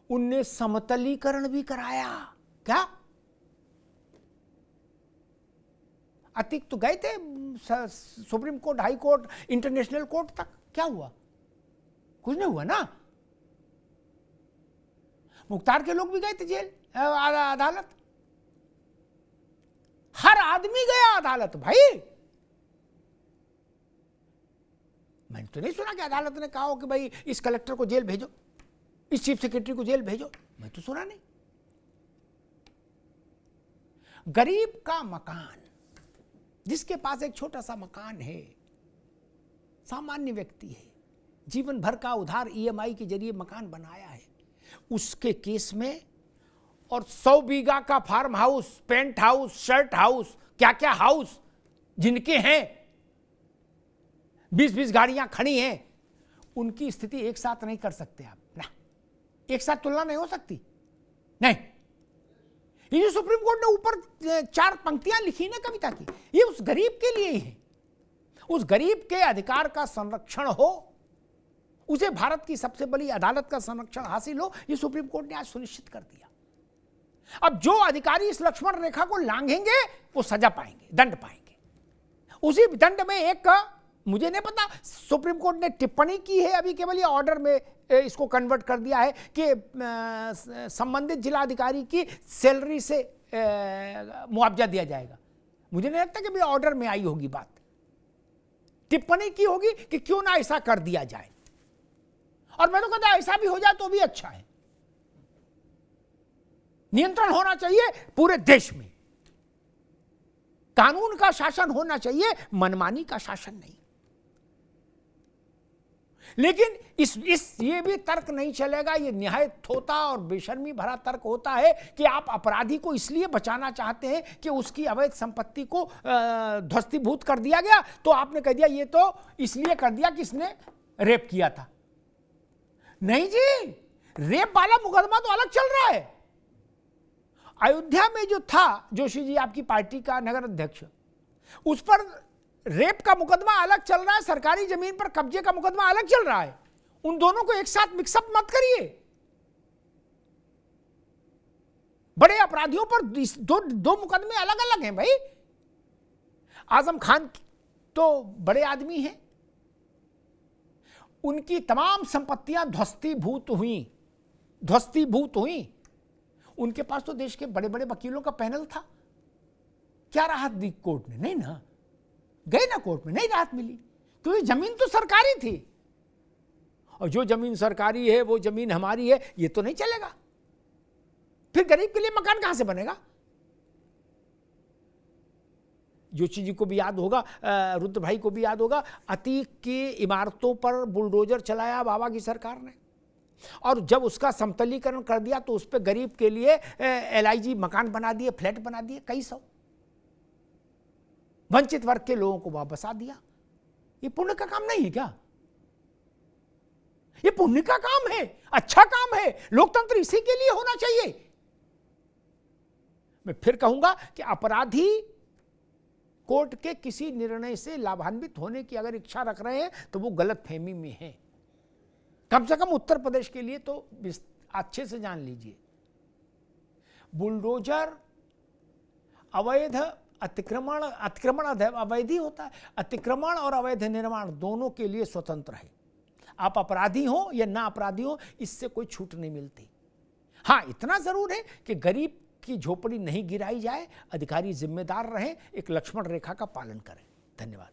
उनने समतलीकरण भी कराया। क्या अतीक तो गए थे supreme court, high court, international court तक, क्या हुआ? कुछ नहीं हुआ ना। मुख्तार के लोग भी गए थे जेल, अदालत, हर आदमी गया अदालत भाई। मैंने तो नहीं सुना कि अदालत ने कहा हो कि भाई इस कलेक्टर को जेल भेजो, इस चीफ सेक्रेटरी को जेल भेजो, मैं तो सुना नहीं। गरीब का मकान, जिसके पास एक छोटा सा मकान है, सामान्य व्यक्ति है, जीवन भर का उधार ईएमआई के जरिए मकान बनाया है, उसके केस में, और 100 बीघा का farm house, penthouse, shirt house, क्या क्या हाउस जिनके हैं, 20-20 गाड़ियां खड़ी हैं, उनकी स्थिति एक साथ नहीं कर सकते आप ना, एक साथ तुलना नहीं हो सकती। नहीं, ये जो सुप्रीम कोर्ट ने ऊपर 4 पंक्तियां लिखी ना कविता की, ये उस गरीब के लिए ही है। उस गरीब के अधिकार का संरक्षण हो, उसे भारत की सबसे बड़ी अदालत का संरक्षण हासिल हो, ये सुप्रीम कोर्ट ने आज सुनिश्चित कर दिया। अब जो अधिकारी इस लक्ष्मण रेखा को लांघेंगे वो सजा पाएंगे, दंड पाएंगे। उसी दंड में एक, मुझे नहीं पता, सुप्रीम कोर्ट ने टिप्पणी की है अभी, केवल ये ऑर्डर में इसको कन्वर्ट कर दिया है कि संबंधित जिलाधिकारी की सैलरी से मुआवजा दिया जाएगा। मुझे नहीं लगता कि अभी ऑर्डर में आई होगी बात, टिप्पणी की होगी कि क्यों ना ऐसा कर दिया जाए, और मैं तो कहता ऐसा भी हो जाए तो भी अच्छा है। नियंत्रण होना चाहिए पूरे देश में, कानून का शासन होना चाहिए, मनमानी का शासन नहीं। लेकिन ये भी तर्क नहीं चलेगा, ये निहायत थोथा और बेशर्मी भरा तर्क होता है कि आप अपराधी को इसलिए बचाना चाहते हैं कि उसकी अवैध संपत्ति को ध्वस्तीभूत कर दिया गया, तो आपने कह दिया ये तो इसलिए कर दिया कि इसने रेप किया था। नहीं जी, रेप वाला मुकदमा तो अलग चल रहा है। अयोध्या में जो था जोशी जी, आपकी पार्टी का नगर अध्यक्ष, उस पर रेप का मुकदमा अलग चल रहा है, सरकारी जमीन पर कब्जे का मुकदमा अलग चल रहा है। उन दोनों को एक साथ मिक्सअप मत करिए। बड़े अपराधियों पर दो मुकदमे अलग अलग हैं भाई। आजम खान तो बड़े आदमी हैं, उनकी तमाम संपत्तियां ध्वस्तीभूत हुई। उनके पास तो देश के बड़े बड़े वकीलों का पैनल था। क्या राहत दी कोर्ट ने? नहीं ना, गए ना कोर्ट में, नहीं राहत मिली, क्योंकि जमीन तो सरकारी थी, और जो जमीन सरकारी है वो जमीन हमारी है, ये तो नहीं चलेगा। फिर गरीब के लिए मकान कहां से बनेगा? जोशी जी को भी याद होगा, रुद्र भाई को भी याद होगा, अतीक की इमारतों पर बुलडोजर चलाया बाबा की सरकार ने, और जब उसका समतलीकरण कर दिया तो उस पर गरीब के लिए LIG मकान बना दिए, फ्लैट बना दिए, कई सौ। वंचित वर्ग के लोगों को वहां बसा दिया। ये पुण्य का काम नहीं है क्या? ये पुण्य का काम है, अच्छा काम है। लोकतंत्र इसी के लिए होना चाहिए। मैं फिर कहूंगा कि अपराधी कोर्ट के किसी निर्णय से लाभान्वित होने की अगर इच्छा रख रहे हैं तो वो गलतफहमी में है। कम से कम उत्तर प्रदेश के लिए तो अच्छे से जान लीजिए, बुलडोजर अवैध अतिक्रमण अवैधी होता है। अतिक्रमण और अवैध निर्माण दोनों के लिए स्वतंत्र है। आप अपराधी हो या ना अपराधी हो, इससे कोई छूट नहीं मिलती। हाँ, इतना जरूर है कि गरीब की झोपड़ी नहीं गिराई जाए, अधिकारी जिम्मेदार रहें, एक लक्ष्मण रेखा का पालन करें। धन्यवाद।